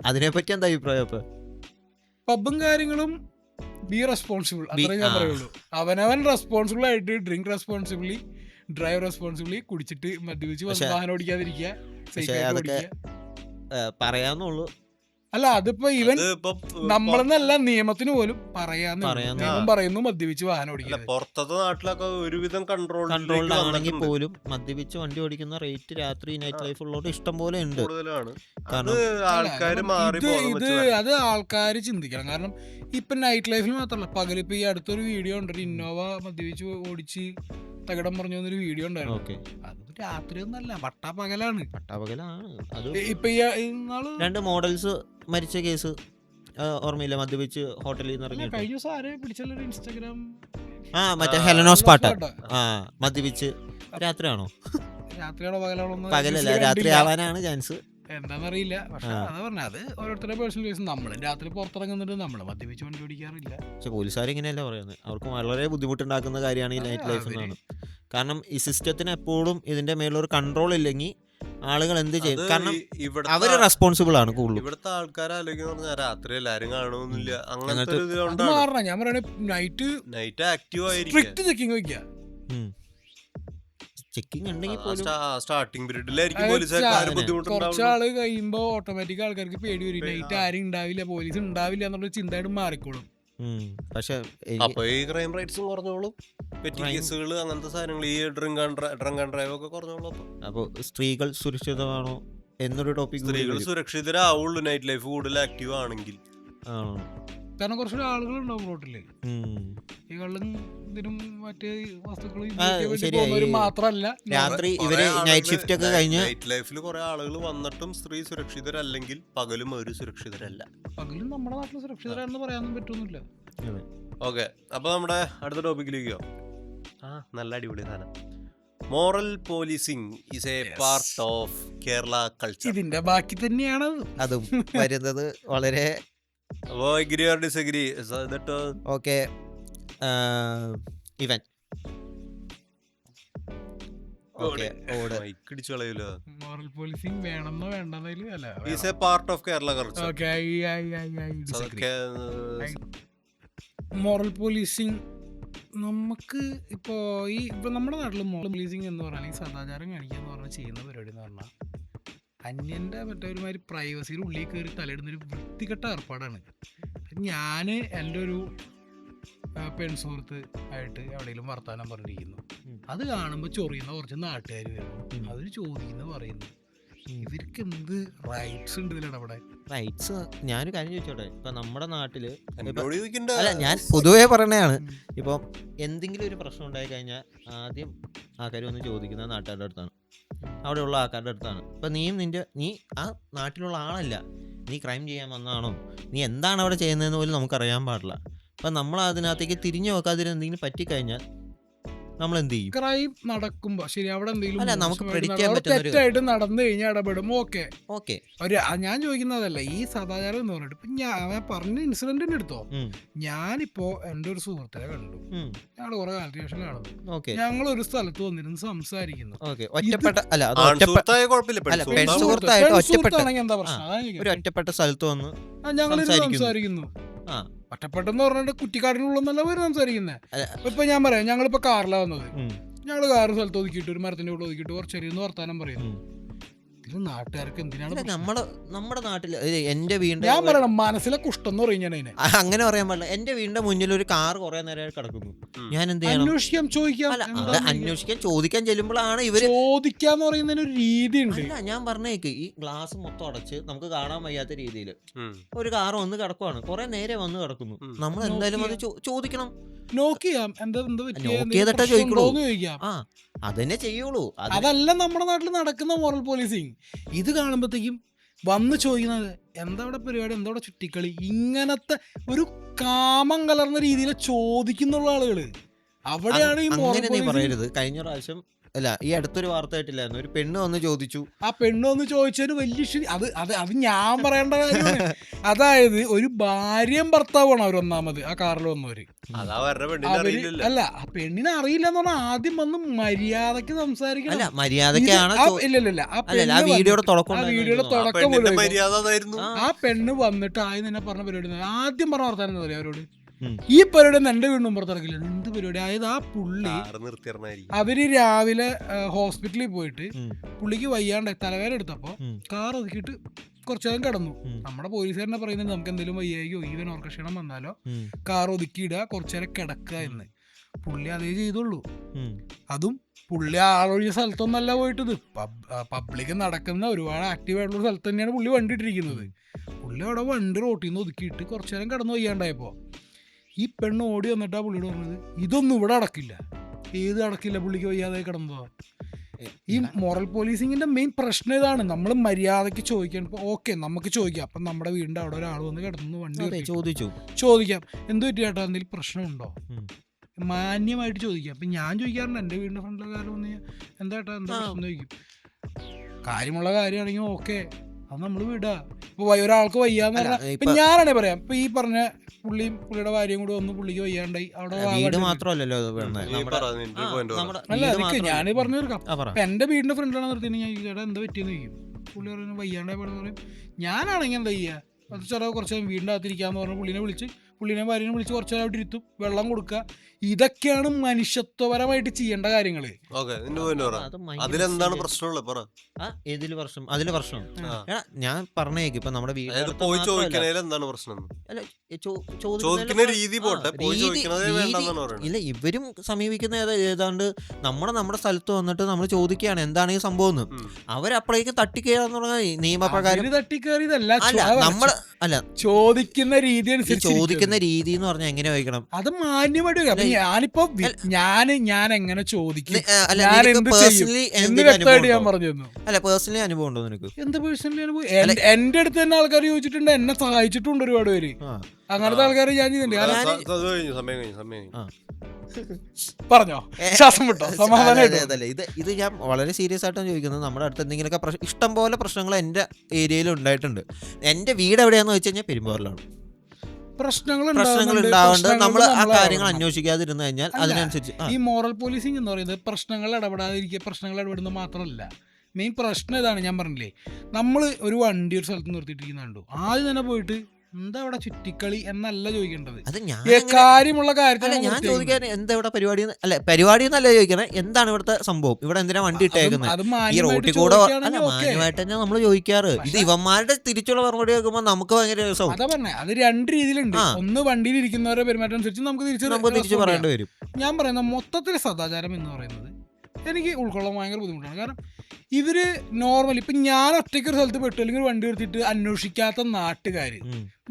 അതിനെപ്പറ്റി എന്താ അഭിപ്രായം? ഇപ്പൊ പബ്ബും കാര്യങ്ങളും ബി റെസ്പോൺസിബിൾ, അത്രേ ഞാൻ പറയുള്ളൂ. അവനവൻ റെസ്പോൺസിബിൾ ആയിട്ട് ഡ്രിങ്ക് റെസ്പോൺസിബിളി, ഡ്രൈവ് റെസ്പോൺസിബിളി, കുടിച്ചിട്ട് മദ്യപിച്ച് വാഹനം ഓടിക്കാതിരിക്കുക, പറയാന്നുള്ളൂ. അല്ല അതിപ്പോ ഇവൻ നമ്മളെന്നല്ല, നിയമത്തിന് പോലും നിയമം പറയുന്നു മദ്യപിച്ച് വാഹനം ഓടിക്കുക. പുറത്തത്തെ നാട്ടിലൊക്കെ ഒരുവിധം കൺട്രോൾഡ് ആണെങ്കിൽ പോലും മദ്യപിച്ച് വണ്ടി ഓടിക്കുന്ന റേറ്റ് രാത്രി നൈറ്റ് ലൈഫ് ഉള്ളവർ ഇഷ്ടം പോലെ ഉണ്ട്. അത് ആൾക്കാർ ചിന്തിക്കണം. കാരണം ഇപ്പൊ നൈറ്റ് ലൈഫിൽ മാത്രമല്ല, പകലിപ്പോ ഈ അടുത്തൊരു വീഡിയോ ഉണ്ട്, ഒരു ഇന്നോവ മദ്യപിച്ച് ഓടിച്ച് തകിടം പറഞ്ഞു ഒരു വീഡിയോ ഉണ്ടായിരുന്നു. അത് രാത്രി ഒന്നല്ല, പട്ടാപകലാണ്. അത് ഇപ്പൊ രണ്ട് മോഡൽസ് മരിച്ച കേസ് ഓർമ്മയില്ല, മദ്യപിച്ച് ഹോട്ടലിൽ നിന്ന് ഇറങ്ങി. കഴിഞ്ഞ ദിവസം ആരെ പിടിച്ചല്ലോ ഇൻസ്റ്റാഗ്രാം, മറ്റേ ഹെലനോസ് പാട്ട മദ്യപിച്ച്. രാത്രിയാണോ പകലല്ല, രാത്രി ആവാനാണ് ചാൻസ്, എന്താണെന്നറിയില്ല. പക്ഷെ അതാ പറഞ്ഞ, അത് ഓരോരുത്തരുടെ പേഴ്സണൽ കേസ്. നമ്മള് രാത്രി പുറത്തിറങ്ങുന്നുണ്ട്, നമ്മള് മദ്യപിച്ച് വണ്ടി ഓടിക്കാറില്ല. പക്ഷെ പോലീസുകാർ ഇങ്ങനെയല്ല പറയുന്നത്, അവർക്ക് വളരെ ബുദ്ധിമുട്ടുണ്ടാക്കുന്ന കാര്യമാണ് ഈ നൈറ്റ് ലൈഫ് എന്നാണ്. കാരണം ഈ സിസ്റ്റത്തിന് എപ്പോഴും ഇതിന്റെ മേലൊരു കൺട്രോൾ ഇല്ലെങ്കിൽ ആളുകൾ എന്ത് ചെയ്യും? കാരണം അവര് റെസ്പോൺസിബിൾ ആണ് കൂടുതലും. ഇവിടുത്തെ ആൾക്കാർ ആലോചിക്കുന്ന രാത്രി എല്ലാരും കാണുന്നില്ല, അങ്ങനത്തെ ഞാൻ പറയണേ നൈറ്റ് ആക്റ്റീവ് ആയിരിക്കും. ചെക്കിങ് വയ്ക്കുക, ചെക്കിങ് ഉണ്ടെങ്കിൽ പോലും സ്റ്റാർട്ടിംഗ് പീരീഡിലായിരിക്കും പോലീസുകാർക്ക് ബുദ്ധിമുട്ടുണ്ടാവും. കുറച്ചാള് കഴിയുമ്പോ ഓട്ടോമാറ്റിക് ആൾക്കാർക്ക് പേടി വരും, നൈറ്റ് ആരും ഉണ്ടാവില്ല, പോലീസ് ഉണ്ടാവില്ല എന്നുള്ള ചിന്തയായിട്ട് മാറിക്കോളും. പക്ഷെ അപ്പൊ ഈ ക്രൈം റേറ്റ്സും കുറഞ്ഞോളും, പെറ്റി കേസുകൾ അങ്ങനത്തെ സാധനങ്ങൾ, ഈ ഡ്രങ്ക് ആൻഡ് ഡ്രൈവ് ഒക്കെ കുറഞ്ഞോളും. അപ്പൊ സ്ത്രീകൾ സുരക്ഷിതമാണോ എന്നൊരു ടോപ്പിക്. സ്ത്രീകൾ സുരക്ഷിതരാവുള്ളൂ നൈറ്റ് ലൈഫ് കൂടുതൽ ആക്റ്റീവ് ആണെങ്കിൽ. കാരണം കുറച്ചുകൂടി ആളുകളുണ്ടാവും റോട്ടില്, ഈ കള്ളും ഇതിനും മറ്റേ വസ്തുക്കളും മാത്രല്ല. രാത്രി ഇവര് നൈറ്റ് ഷിഫ്റ്റ് ഒക്കെ കഴിഞ്ഞ് നൈറ്റ് ലൈഫിൽ കുറെ ആളുകൾ വന്നിട്ടും സ്ത്രീ സുരക്ഷിതരല്ലെങ്കിൽ പകലും അവര് സുരക്ഷിതരല്ല. പകലും നമ്മുടെ നാട്ടിൽ സുരക്ഷിതരാണെന്ന് പറയാനൊന്നും പറ്റൊന്നുമില്ല. ഓക്കെ, അപ്പൊ നമ്മുടെ അടുത്ത ടോപ്പിക്കിലേക്കോ. നല്ല അടിപൊളി സാധനം. Moral policing is A part of Kerala culture. ഇതിന്റെ ബാക്കി തന്നെയാണ് അതും വരുന്നത്. വളരെ agree or disagree? Okay. Even. Okay. Mic ഇടിച്ചു കളയൂല. Moral policing വേണമെന്നോ വേണ്ടെന്നതിൽ അല്ല. Is a part of Kerala culture. Okay. Moral policing നമുക്ക് ഇപ്പോ നമ്മുടെ നാട്ടിൽ മോറൽ പോലീസിങ് എന്ന് പറഞ്ഞാൽ സദാചാരം കാണിക്കുക എന്ന് പറഞ്ഞാൽ ചെയ്യുന്ന പരിപാടി എന്ന് പറഞ്ഞാൽ അന്യൻ്റെ മറ്റൊരുമാതിരി പ്രൈവസിയുടെ ഉള്ളിൽ കയറി തലയിടുന്നൊരു വൃത്തികെട്ട ഏർപ്പാടാണ്. ഞാൻ എൻ്റെ ഒരു പെൺസുഹൃത്ത് ആയിട്ട് എവിടെയെങ്കിലും വർത്താനം പറഞ്ഞിരിക്കുന്നു, അത് കാണുമ്പോൾ ചൊറിയുന്ന കുറച്ച് നാട്ടുകാർ വരുന്നു, അവർ ചോദിക്കുന്നു, പറയുന്നു ഇവർക്ക് എന്ത് റൈറ്റ്സ് ഉണ്ട് ഇതിലിടപെടാൻ. റൈറ്റ്സ് ഞാനൊരു കാര്യം ചോദിച്ചോട്ടെ. ഇപ്പം നമ്മുടെ നാട്ടിൽ അല്ല, ഞാൻ പൊതുവേ പറയണതാണ്, ഇപ്പം എന്തെങ്കിലും ഒരു പ്രശ്നം ഉണ്ടായി കഴിഞ്ഞാൽ ആദ്യം ആൾക്കാർ വന്ന് ചോദിക്കുന്നത് നാട്ടുകാരുടെ അടുത്താണ്. അവിടെയുള്ള ആൾക്കാരുടെ അടുത്താണ്. ഇപ്പം നീ ആ നാട്ടിലുള്ള ആളല്ല, നീ ക്രൈം ചെയ്യാൻ വന്നതാണോ, നീ എന്താണ് അവിടെ ചെയ്യുന്നതെന്ന് പോലും നമുക്കറിയാൻ പാടില്ല. അപ്പം നമ്മൾ അതിനകത്തേക്ക് തിരിഞ്ഞു നോക്കാതിന് എന്തെങ്കിലും പറ്റിക്കഴിഞ്ഞാൽ നമ്മൾ എന്ത് ചെയ്യും? ക്രൈം നടക്കുമ്പോ ശരി അവിടെ എന്തെങ്കിലും അല്ല, നമുക്ക് മോശമായിട്ട് predict ചെയ്യാൻ പറ്റുന്ന ഒരു- തെറ്റായിട്ട് നടന്നു കഴിഞ്ഞാൽ ഇടപെടും. Okay, okay. ഞാൻ ചോദിക്കുന്നതല്ല ഈ സദാചാരം എന്ന് പറഞ്ഞിട്ട് ഇപ്പൊ ഞാൻ പറഞ്ഞ ഇൻസിഡന്റിന് എടുത്തോ. ഞാനിപ്പോ എന്റെ ഒരു സുഹൃത്തിനെ കണ്ടു, ഞങ്ങൾ കുറെ കാലത്തിന് ശേഷം കാണുന്നു. ഓക്കെ, ഞങ്ങൾ ഒരു സ്ഥലത്ത് വന്നിരുന്ന് സംസാരിക്കുന്നു. ഓക്കെ. ഒറ്റപ്പെട്ട അല്ല, അത് ആൺസുഹൃത്തായ കുഴപ്പമില്ല, അല്ല, പെൺസുഹൃത്തായ പെൺസുഹൃത്തായിട്ട് ഒറ്റപ്പെട്ട സുഹൃത്താണെങ്കിൽ എന്താ പ്രശ്നം? ഒരു ഒറ്റപ്പെട്ട സ്ഥലത്ത് വന്ന് ഞങ്ങൾ സംസാരിക്കുന്നു. സംസാരിക്കുന്നു. ആ ഒറ്റപ്പെട്ടെന്ന് പറഞ്ഞിട്ട് കുറ്റിക്കാടിനുള്ളന്നല്ല പേര് സംസാരിക്കുന്നത്. അല്ല. ഇപ്പൊ ഞാൻ പറയാം, ഞങ്ങളിപ്പോ കാറിലാണ് വന്നത്. ഞങ്ങള് കാറ് സ്ഥലത്ത് ഒതുക്കിയിട്ട് ഒരു മരത്തിന്റെ കൂടെ ഒതുക്കിയിട്ട് കുറച്ച് ചെറിയൊന്ന് വർത്താനം പറയുന്നു. ഇത് നാട്ടുകാർക്ക് എന്തിനാണ് അല്ല, പ്രശ്നം? നമ്മുടെ നാട്ടില് എന്റെ വീടിന്റെ ഞാൻ പറയണം മനസ്സിലെ കുഷ്ടം എന്ന് പറയും ഞാൻ അതിനെ. അങ്ങനെ പറയാൻ പാടില്ല. എന്റെ വീടിന്റെ മുന്നിൽ ഒരു കാർ കുറെ നേരമായിട്ട് കിടക്കുന്നു. ഞാൻ എന്ത് ചെയ്യണം? അന്വേഷിക്കാം, ചോദിക്കാം. അല്ല, അത് അന്വേഷിക്കാൻ ചോദിക്കാൻ ചെല്ലുമ്പോഴാണ് ഇവര് ചോദിക്കാന്ന് പറയുന്നതിന് ഒരു രീതി ഉണ്ട്. അല്ല, ഞാൻ പറഞ്ഞേക്ക് ഈ ഗ്ലാസ് മൊത്തം അടച്ച് നമുക്ക് കാണാൻ വയ്യാത്ത രീതിയിൽ ഒരു കാർ വന്ന് കിടക്കുവാണ്, കുറെ നേരെ വന്ന് കിടക്കുന്നു. നമ്മൾ എന്തായാലും അത് ചോദിക്കണം. നോക്കിയാം എന്താ നോക്കിയതട്ടാ ചോദിക്കുള്ളൂ. ചോദിക്കാം. ആ അതന്നെ ചെയ്യുള്ളൂ. അതല്ല നമ്മുടെ നാട്ടിൽ നടക്കുന്ന മോറൽ പോലീസിങ്. ഇത് കാണുമ്പോഴത്തേക്കും വന്ന് ചോദിക്കുന്നത് എന്താ ഇവിടെ പരിപാടി, എന്താ ഇവിടെ ചുറ്റിക്കളി, ഇങ്ങനത്തെ ഒരു കാമം കലർന്ന രീതിയിൽ ചോദിക്കുന്നുള്ള ആളുകള് അവിടെയാണ് ഈ മോറൽ അങ്ങനെ നീ പോലീസിങ്. പറയരുത്. കഴിഞ്ഞ പ്രാവശ്യം അല്ല, ഈ അടുത്തൊരു വാർത്ത ആയിട്ടില്ലായിരുന്നു, ഒരു പെണ്ണ് വന്ന് ചോദിച്ചു. ആ പെണ്ണ് വന്ന് ചോദിച്ചതിന് വലിയ അത് ഞാൻ പറയേണ്ട കാര്യമാണ്. അതായത് ഒരു ഭാര്യയും ഭർത്താവാണ് അവരൊന്നാമത് ആ കാറിൽ വന്നവര്. അല്ല, ആ പെണ്ണിനെ അറിയില്ല എന്ന് പറഞ്ഞാൽ ആദ്യം വന്ന് മര്യാദക്ക് സംസാരിക്കണം. അല്ല, മര്യാദക്കാണ്. ഇല്ല, ആ വീഡിയോയുടെ തുടക്കം ആ പെണ്ണ് വന്നിട്ട് ആദ്യം തന്നെ പറഞ്ഞ പരിപാടി, ആദ്യം പറഞ്ഞ വർത്താനം എന്താ പറയാ അവരോട്, ഈ പരിപാടി എന്റെ വീടിന് പുറത്തിറക്കില്ല, എന്ത് പരിപാടി. അതായത് ആ പുള്ളി അവര് രാവിലെ ഹോസ്പിറ്റലിൽ പോയിട്ട് പുള്ളിക്ക് വയ്യാണ്ട് തലവേദന എടുത്തപ്പോ കാർ ഒതുക്കിയിട്ട് കുറച്ചു നേരം കിടന്നു. നമ്മുടെ പോലീസുകാരനെ പറയുന്നത് നമുക്ക് എന്തെങ്കിലും വയ്യായിക്കോ ഈവൻ ഓർക്കക്ഷണം വന്നാലോ കാർ ഒതുക്കിയിടുക, കുറച്ചു നേരം കിടക്കുക എന്ന്. പുള്ളി അതേ ചെയ്തുള്ളൂ. അതും പുള്ളി ആളൊഴിഞ്ഞ സ്ഥലത്തൊന്നല്ല പോയിട്ടത്, പബ്ലിക് നടക്കുന്ന ഒരുപാട് ആക്റ്റീവ് ആയിട്ടുള്ള സ്ഥലത്ത് തന്നെയാണ് പുള്ളി വണ്ടി ഇട്ടിരിക്കുന്നത്. പുള്ളി അവിടെ വണ്ടി റോട്ടിൽ നിന്ന് ഒതുക്കിയിട്ട് കുറച്ചു നേരം കിടന്നു വയ്യാണ്ടായപ്പോ ഈ പെണ്ണ് ഓടി വന്നിട്ടാ പുള്ളിയോട് പറഞ്ഞത് ഇതൊന്നും ഇവിടെ അടക്കില്ല. ഏത് അടക്കില്ല, പുള്ളിക്ക് വയ്യാതെ കിടന്നതോ. ഈ മോറൽ പോലീസിങ്ങിന്റെ മെയിൻ പ്രശ്നം ഇതാണ്. നമ്മൾ മര്യാദക്ക് ചോദിക്കാൻ, ഓക്കെ നമുക്ക് ചോദിക്കാം. അപ്പം നമ്മുടെ വീടിന്റെ അവിടെ ഒരാൾ വന്ന് കിടന്നു വണ്ടി ചോദിക്കാം, എന്ത് പറ്റി ചേട്ടാ, എന്തെങ്കിലും പ്രശ്നമുണ്ടോ, മാന്യമായിട്ട് ചോദിക്കാം. അപ്പം ഞാൻ ചോദിക്കാറുണ്ട്, എൻ്റെ വീടിന്റെ ഫ്രണ്ടിലെ കാര്യം വന്ന് എന്താ ചേട്ടാ എന്താ പ്രശ്നം ചോദിക്കും. കാര്യമുള്ള കാര്യമാണെങ്കിൽ ഓക്കെ, അത് നമ്മൾ വിടാ. ഇപ്പൊ ഒരാൾക്ക് വയ്യാന്ന് പറഞ്ഞാൽ ഇപ്പൊ ഞാനാണേ പറയാം, ഇപ്പൊ ഈ പറഞ്ഞ പുള്ളിയുടെ ഭാര്യയും കൂടെ വന്ന് പുള്ളിക്ക് വയ്യാണ്ടായി അവിടെ മാത്രമല്ലോ. അല്ല, അതൊക്കെ ഞാൻ പറഞ്ഞു തീർക്കാം. എന്റെ വീടിന്റെ ഫ്രണ്ടിലാണ് നിർത്തി ഞാൻ ചേട്ടാ എന്താ പറ്റിയെന്ന് ചോദിക്കും. പുള്ളി പറയുന്നത് വയ്യാണ്ടായി പറയും. ഞാനാണെങ്കിൽ എന്താ ചെയ്യാ, അത് ചെറിയ കുറച്ച് വീടിൻ്റെ അകത്തിരിക്കാന്ന് പറഞ്ഞ് പുള്ളിനെ ഭാര്യനെ വിളിച്ച് കുറച്ച് നേരം അവിടെ ഇരുത്തും, വെള്ളം കൊടുക്കുക. ഇതൊക്കെയാണ് മനുഷ്യത്വപരമായിട്ട് ചെയ്യേണ്ട കാര്യങ്ങള്. അതിലെന്താണ് പ്രശ്നമുള്ളത്? അതില് പ്രശ്നം ഞാൻ പറഞ്ഞേക്ക്. ഇപ്പൊ നമ്മുടെ ഇല്ല, ഇവരും സമീപിക്കുന്ന ഏതാണ്ട് നമ്മുടെ സ്ഥലത്ത് വന്നിട്ട് നമ്മൾ ചോദിക്കുകയാണ് എന്താണ് ഈ സംഭവം എന്ന്. അവരപ്പോഴേക്കും തട്ടിക്കയറാന്ന് പറഞ്ഞാൽ നിയമപ്രകാരം തട്ടിക്കയറിയതല്ല, നമ്മള് അല്ല ചോദിക്കുന്ന രീതി അനുസരിച്ച് ചോദിക്കുന്ന രീതി എന്ന് പറഞ്ഞാൽ എങ്ങനെ ചോദിക്കണം, അത് മാന്യമായിട്ട്. ഞാനിപ്പോ ഞാൻ എങ്ങനെ ചോദിക്കും, അല്ല പേഴ്സണലി അനുഭവം ഉണ്ടോ നിനക്ക്? എന്ത് പേഴ്സണലി അനുഭവം? എന്റെ അടുത്ത് തന്നെ ആൾക്കാർ ചോദിച്ചിട്ടുണ്ട്, എന്നെ സഹായിച്ചിട്ടുണ്ട് ഒരുപാട് പേര്. അങ്ങനത്തെ ആൾക്കാർ ഞാൻ പറഞ്ഞോ, ശ്വാസം വിട്ടോ, സമാധാനം. ഇത് ഞാൻ വളരെ സീരിയസ് ആയിട്ടാണ് ചോദിക്കുന്നത്. നമ്മുടെ അടുത്ത് എന്തെങ്കിലുമൊക്കെ ഇഷ്ടം പോലെ പ്രശ്നങ്ങൾ എന്റെ ഏരിയയിൽ ഉണ്ടായിട്ടുണ്ട്. എന്റെ വീട് എവിടെയാന്ന് വെച്ച് കഴിഞ്ഞാൽ പെരുമ്പാവൂരിലാണ്. പ്രശ്നങ്ങൾ ഉണ്ടാവുന്നുണ്ട്. നമ്മൾ ആ കാര്യങ്ങൾ അന്വേഷിക്കാതിരുന്നു കഴിഞ്ഞാൽ അതിനനുസരിച്ച് ഈ മോറൽ പോലീസിംഗ് എന്ന് പറയുന്നത് പ്രശ്നങ്ങൾ ഇടപെടാതിരിക്കുക, പ്രശ്നങ്ങൾ ഇടപെടുന്നത് മാത്രമല്ല. മെയിൻ പ്രശ്നം ഇതാണ്, ഞാൻ പറഞ്ഞില്ലേ, നമ്മൾ ഒരു വണ്ടി ഒരു സ്ഥലത്ത് നിർത്തിയിട്ടിരിക്കുന്നുണ്ടോ ആദ്യം തന്നെ പോയിട്ട് എന്താ ഇവിടെ ചുറ്റിക്കളി എന്നല്ല ചോദിക്കേണ്ടത്. കാര്യമുള്ള കാര്യത്തിൽ ഞാൻ ചോദിക്കാൻ എന്താ ഇവിടെ പരിപാടി, അല്ല പരിപാടി എന്നല്ല ചോദിക്കണേ, എന്താണ് ഇവിടുത്തെ സംഭവം, ഇവിടെ എന്തിനാ വണ്ടി ഇട്ടേക്കുന്നത്, ഈ റോട്ടിൽ കൂടെ. അല്ല, മാന്യമായിട്ട് തന്നെ നമ്മൾ ചോദിക്കാറ്. ഇത് ഇവന്മാരുടെ തിരിച്ചുള്ള മറുപടി കേൾക്കുമ്പോൾ നമുക്ക് ഭയങ്കര രസവും. അതാ പറഞ്ഞേ, അത് രണ്ട് രീതിയിലുണ്ട്. ഒന്ന് വണ്ടിയിൽ ഇരിക്കുന്നവരുടെ പെരുമാറ്റം അനുസരിച്ച് നമുക്ക് തിരിച്ചു പറയേണ്ടി വരും. ഞാൻ പറയുന്ന മൊത്തത്തിൽ സദാചാരം എന്ന് പറയുന്നത് എനിക്ക് ഉൾക്കൊള്ളാൻ ഭയങ്കര ബുദ്ധിമുട്ടാണ്. കാരണം ഇവര് നോർമലി ഇപ്പൊ ഞാൻ ഒറ്റയ്ക്ക് ഒരു സ്ഥലത്ത് പെട്ടു അല്ലെങ്കിൽ വണ്ടി നിർത്തിയിട്ട് അന്വേഷിക്കാത്ത നാട്ടുകാര്,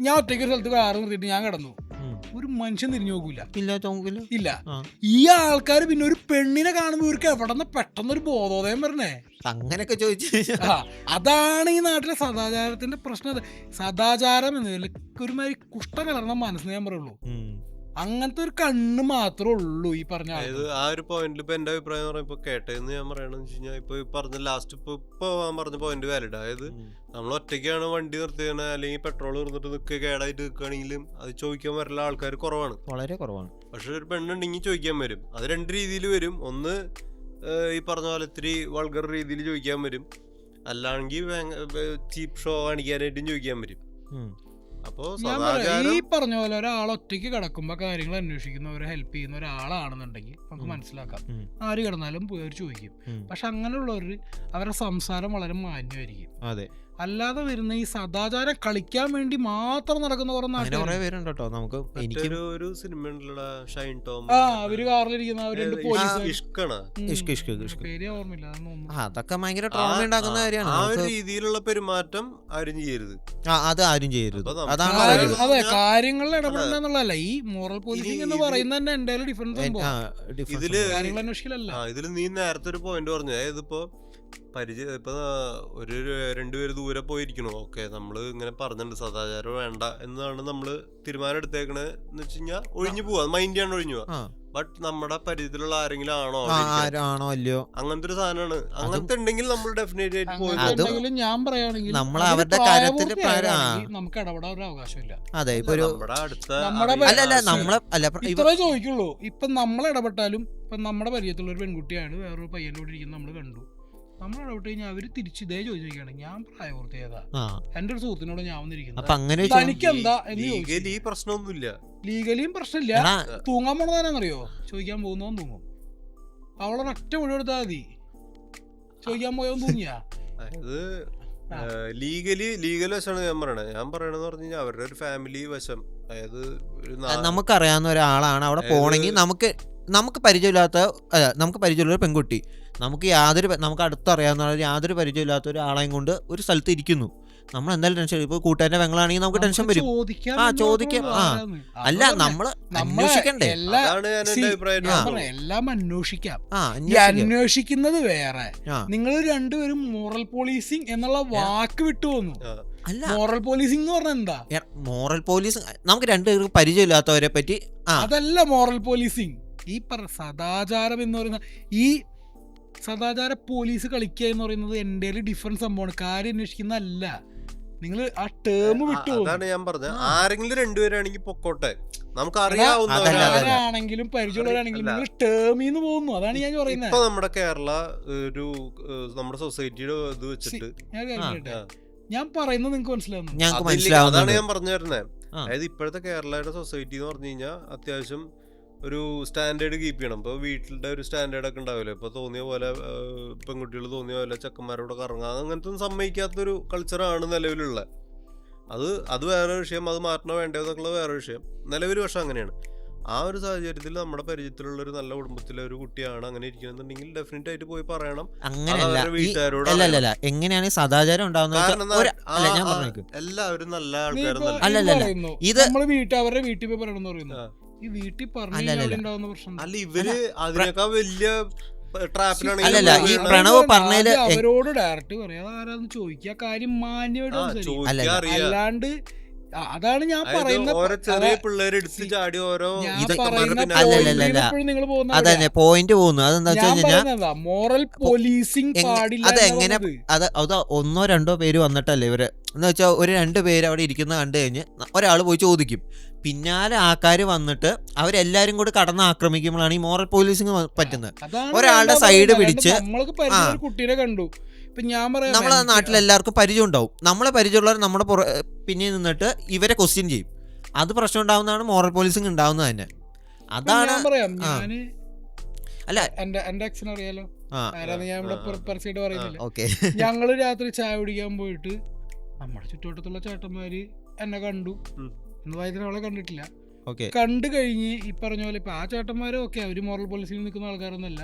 ഞാൻ ഒറ്റയ്ക്ക് ഒരു സ്ഥലത്ത് കാറ് നിർത്തിയിട്ട് ഞാൻ കിടന്നു, ഒരു മനുഷ്യൻ തിരിഞ്ഞു നോക്കൂല. ഇല്ല. ഈ ആൾക്കാർ പിന്നെ ഒരു പെണ്ണിനെ കാണുമ്പോൾ ഇവർക്ക് എവിടെ നിന്ന് പെട്ടെന്നൊരു ബോധോദയം വരണേ അങ്ങനെയൊക്കെ ചോദിച്ചു. അതാണ് ഈ നാട്ടിലെ സദാചാരത്തിന്റെ പ്രശ്നം. സദാചാരം എന്നതിൽ ഒരുമാതിരി കുഷ്ടം കലർന്ന മനസ്സിന് ഞാൻ പറയുള്ളൂ. അങ്ങനത്തെ ഒരു കണ്ണ് മാത്രമേ ഉള്ളൂ ഈ പറഞ്ഞ. ആ ഒരു പോയിന്റിൽ ഇപ്പൊ എന്റെ അഭിപ്രായം എന്ന് പറയുമ്പോ കേട്ടതെന്ന് ഞാൻ പറയണെന്ന് വെച്ച് കഴിഞ്ഞാൽ ഇപ്പൊ പറഞ്ഞ ലാസ്റ്റ് ഇപ്പൊ ഞാൻ പറഞ്ഞ പോയിന്റ് വാലിഡ്. അതായത് നമ്മൾ ഒറ്റയ്ക്കാണ് വണ്ടി നിർത്തിയാണ് അല്ലെങ്കിൽ പെട്രോൾ തീർന്നിട്ട് നിൽക്കുക കേടായിട്ട് നിൽക്കുകയാണെങ്കിലും അത് ചോദിക്കാൻ വരല ആൾക്കാർ കുറവാണ്, വളരെ കുറവാണ്. പക്ഷെ ഒരു പെണ്ണുണ്ടെങ്കിൽ ചോദിക്കാൻ വരും. അത് രണ്ട് രീതിയിൽ വരും. ഒന്ന് ഈ പറഞ്ഞ പോലെ ഇത്തിരി വൾഗർ രീതിയിൽ ചോദിക്കാൻ വരും, അല്ലെങ്കിൽ ചീപ്പ് ഷോ കാണിക്കാനായിട്ടും ചോദിക്കാൻ വരും. അപ്പോ ഈ പറഞ്ഞ പോലെ ഒരാൾ ഒറ്റയ്ക്ക് കിടക്കുമ്പോ കാര്യങ്ങൾ അന്വേഷിക്കുന്നവരെ ഹെൽപ്പ് ചെയ്യുന്ന ഒരാളാണെന്നുണ്ടെങ്കിൽ നമുക്ക് മനസ്സിലാക്കാം, ആര് കിടന്നാലും പോയി ചോദിക്കും. പക്ഷെ അങ്ങനെയുള്ളവര് അവരുടെ സംസാരം വളരെ മാന്യമായിരിക്കും. അതെ, അല്ലാതെ വരുന്ന ഈ സദാചാരം കളിക്കാൻ വേണ്ടി മാത്രം നടക്കുന്ന കുറെ നാട്ടുകാരെ പേരുണ്ട് കേട്ടോ. നമുക്ക് ഒരു സിനിമ ഉണ്ടല്ലോ ഷൈൻ ടോം, അവര് കാറിലിരിക്കുന്ന പേര് ഓർമ്മയില്ല. അതൊക്കെ ഭയങ്കര ട്രോമ ഉണ്ടാക്കുന്ന കാര്യമാണ്. ആ ഒരു രീതിയിലുള്ള പെരുമാറ്റം ആരും ചെയ്യരുത്. അത് ആരും ചെയ്യരുത്. അതെ, കാര്യങ്ങളിൽ ഇടപെടണമെന്നുള്ളതല്ല. ഈ മോറൽ പോലീസിംഗ് എന്ന് പറയുന്നത് തന്നെ എന്റെ ഡിഫറൻസ്. ഇതില് നീ നേരത്തെ ഒരു പോയിന്റ് പറഞ്ഞു, അതായത് ഇപ്പൊ ഇപ്പൊ ഒരു രണ്ടുപേര് ദൂരെ പോയിരിക്കണു, ഓക്കെ നമ്മള് ഇങ്ങനെ പറഞ്ഞിട്ടുണ്ട് സദാചാരം വേണ്ട എന്നാണ് നമ്മള് തീരുമാനം എടുത്തേക്കണത് എന്ന് വെച്ച് കഴിഞ്ഞാൽ ഒഴിഞ്ഞു പോവാ, മൈൻഡാണ് ഒഴിഞ്ഞു പോവാ. ബട്ട് നമ്മുടെ പരിചയത്തിലുള്ള ആരെങ്കിലും ആണോ അല്ലയോ അങ്ങനത്തെ ഒരു സാധനമാണ്. അങ്ങനത്തെ ഉണ്ടെങ്കിൽ നമ്മൾ ഡെഫിനറ്റ് ആയിട്ട് പോയി. ഞാൻ പറയുകയാണെങ്കിൽ നമ്മൾ അവരുടെ കാര്യത്തിൽ നമുക്ക് ഇടപെടാൻ ഒരു അവകാശമില്ല. അതെ, ഇപ്പൊ ഇത്രേ ചോദിക്കുള്ളൂ. ഇപ്പൊ നമ്മൾ ഇടപെട്ടാലും ഇപ്പൊ നമ്മുടെ പരിചയത്തിലുള്ള ഒരു പെൺകുട്ടിയാണ് വേറൊരു പയ്യൻ്റെ കൂടെ ഇരിക്കുന്നത്, നമ്മൾ കണ്ടു, നമ്മൾ ഇടപെട്ട് കഴിഞ്ഞാൽ അവര് തിരിച്ച് ഇതേ ചോദിക്കുകയാണ്, ഞാൻ പ്രായപൂർത്തിയായതാ, എന്റെ ഒരു സുഹൃത്തിനോട് ഞാൻ വന്നിരിക്കുന്നത്, തനിക്കെന്താ എന്ന് ചോദിച്ചു. പ്രശ്നമൊന്നുമില്ല, ലീഗലിയും പ്രശ്നമില്ല. തൂങ്ങാൻ പോണതാണെന്നറിയോ, ചോദിക്കാൻ പോകുന്നവൻ തൂങ്ങും. അവളെ ഒറ്റ മുഴുവൻ എടുത്താൽ മതി, ചോദിക്കാൻ പോയവൻ തൂങ്ങിയാ. ലീഗൽ വശമാണ് ഞാൻ പറയണെന്ന് പറഞ്ഞു കഴിഞ്ഞാൽ അവരുടെ ഒരു ഫാമിലി വശം. അതായത് നമുക്കറിയാവുന്ന ഒരാളാണ് അവിടെ പോണെങ്കിൽ നമുക്ക് പരിചയമില്ലാത്ത ഒരു പെൺകുട്ടി, നമുക്ക് അടുത്തറിയാവുന്ന യാതൊരു പരിചയമില്ലാത്ത ഒരാളെയും കൊണ്ട് ഒരു സ്ഥലത്ത് ഇരിക്കുന്നു, നമ്മൾ എന്തായാലും ടെൻഷൻ. ഇപ്പൊ കൂട്ടുകാരന്റെ പെങ്ങളാണെങ്കിൽ നമുക്ക് ടെൻഷൻ വരും. ചോദിക്കാം. അല്ല, നമ്മള് അന്വേഷിക്കണ്ടേ? എല്ലാം അന്വേഷിക്കാം. അന്വേഷിക്കുന്നത് വേറെ. നിങ്ങൾ രണ്ടുപേരും മോറൽ പോലീസിങ് എന്നുള്ള വാക്ക് വിട്ടുപോന്നു. അല്ല, മോറൽ പോലീസിംഗ് എന്ന് പറഞ്ഞാൽ എന്താ? മോറൽ പോലീസിംഗ് നമുക്ക് രണ്ടുപേർക്ക് പരിചയമില്ലാത്തവരെ പറ്റി അതല്ല മോറൽ പോലീസിംഗ്. ഈ സദാചാരം എന്ന് പറയുന്ന ഈ സദാചാര പോലീസ് കളിക്കുക എന്ന് പറയുന്നത് എൻ്റെ ഡിഫറൻസ് സംഭവമാണ്. കാര്യം അന്വേഷിക്കുന്നതല്ല. നിങ്ങൾ ആ ടേം വിട്ടു. അതാണ് ഞാൻ പറഞ്ഞത്, ആരെങ്കിലും രണ്ടുപേരാണെങ്കിൽ പൊക്കോട്ടെ, നമുക്ക് അറിയാവുന്നവരാണെങ്കിലും പരിചയമുള്ളവരാണെങ്കിലും നിങ്ങൾ ടേമിന്ന് പോകുന്നു. അതാണ് ഞാൻ പറയുന്നത്. ഇപ്പൊ നമ്മുടെ കേരള നമ്മുടെ സൊസൈറ്റിയുടെ ഇത് വെച്ചിട്ട് ഞാൻ പറയുന്നത് നിങ്ങൾക്ക് മനസ്സിലാവുന്നു. അതാണ് ഞാൻ പറഞ്ഞു തരുന്നത്. അതായത് ഇപ്പോഴത്തെ കേരളയുടെ സൊസൈറ്റി എന്ന് പറഞ്ഞു കഴിഞ്ഞാൽ അത്യാവശ്യം ഒരു സ്റ്റാൻഡേർഡ് കീപ്പ് ചെയ്യണം. ഇപ്പോൾ വീട്ടിലെ ഒരു സ്റ്റാൻഡേർഡ് ഒക്കെ ഉണ്ടാവില്ലേ, ഇപ്പോൾ തോന്നിയ പോലെ പെൺകുട്ടികൾ തോന്നിയ പോലെ ചെക്കന്മാരോട് കറങ്ങാൻ അങ്ങനത്തെ ഒന്നും സമ്മതിക്കാത്തൊരു കൾച്ചറാണ് നിലവിലുള്ളത്. അത് വേറെ വിഷയം, അത് മാറ്റണോ വേണ്ടതെന്നൊക്കെയുള്ള വേറെ വിഷയം. നിലവിൽ പക്ഷെ അങ്ങനെയാണ്. ആ ഒരു സാഹചര്യത്തിൽ നമ്മുടെ പരിചയത്തിലുള്ള ഒരു നല്ല കുടുംബത്തിലെ ഒരു കുട്ടിയാണ് അങ്ങനെ ഇരിക്കുന്നുണ്ടെങ്കിൽ ഡെഫിനറ്റ് ആയിട്ട് പോയി പറയണം. വീട്ടുകാരോട് എങ്ങനെയാണ് സദാചാരം ഉണ്ടാവുന്നത്? എല്ലാവരും നല്ല ആൾക്കാരൊന്നും അവരുടെ വീട്ടിൽ പോയി പറയണമെന്ന് പറയുന്നു. ഈ വീട്ടിൽ പറഞ്ഞുണ്ടാവുന്ന പ്രശ്നം അല്ല, ഇവര് അതിനേക്കാൾ വലിയ ട്രാപ്പിലാണ്. അവരോട് ഡയറക്റ്റ് പറയാതെ ആരാന്ന് ചോദിക്കുക, കാര്യം മാന്യമായിട്ട്. അല്ലാണ്ട് അതാണ് ഞാൻ പറയുന്നത്. ഓരോ ചെറിയ പിള്ളേര് എടുത്ത് ചാടി ഓരോ അതന്നെ പോയിന്റ് പോകുന്നു. അതെന്താ വെച്ചാൽ മോറൽ പോലീസിംഗ് പാടില്ല. അതെങ്ങനെ അത് ഒന്നോ രണ്ടോ പേര് വന്നിട്ടല്ലേ ഇവര് എന്ന് വെച്ചാൽ ഒരു 2 പേര് അവിടെ ഇരിക്കുന്ന കണ്ടു കഴിഞ്ഞ് ഒരാൾ പോയി ചോദിക്കും, പിന്നാലെ ആൾക്കാർ വന്നിട്ട് അവരെല്ലാരും കൂടി കടന്ന് ആക്രമിക്കുമ്പോഴാണ് ഈ മോറൽ പോലീസിംഗ് പറ്റുന്നത്. ഒരാളുടെ സൈഡ് പിടിച്ച് കുട്ടീനെ കണ്ടു. നമ്മളെ നാട്ടിൽ എല്ലാവർക്കും പരിചയം ഉണ്ടാവും. നമ്മളെ പരിചയമുള്ളവർ നമ്മുടെ പിന്നെ നിന്നിട്ട് ഇവരെ ക്വസ്റ്റ്യൻ ചെയ്യും. അത് പ്രശ്നം ഉണ്ടാവുന്നതാണ് മോറൽ പോലീസിംഗ് ഉണ്ടാവുന്നത് തന്നെ. അതാണ് അല്ല എന്റെ അച്ഛനെ അറിയാലോ, ഞാൻ പറയുന്നില്ല. ഞങ്ങള് രാത്രി ചായ കുടിക്കാൻ പോയിട്ട് നമ്മുടെ ചുറ്റുവട്ടത്തുള്ള ചേട്ടന്മാര് എന്നെ കണ്ടു. വൈദ്യുതി കണ്ടിട്ടില്ല. കണ്ടു കഴിഞ്ഞ് ഈ പറഞ്ഞ പോലെ ഇപ്പൊ ആ ചേട്ടന്മാര് അവര് മോറൽ പോലീസിൽ നിൽക്കുന്ന ആൾക്കാരൊന്നുമല്ല.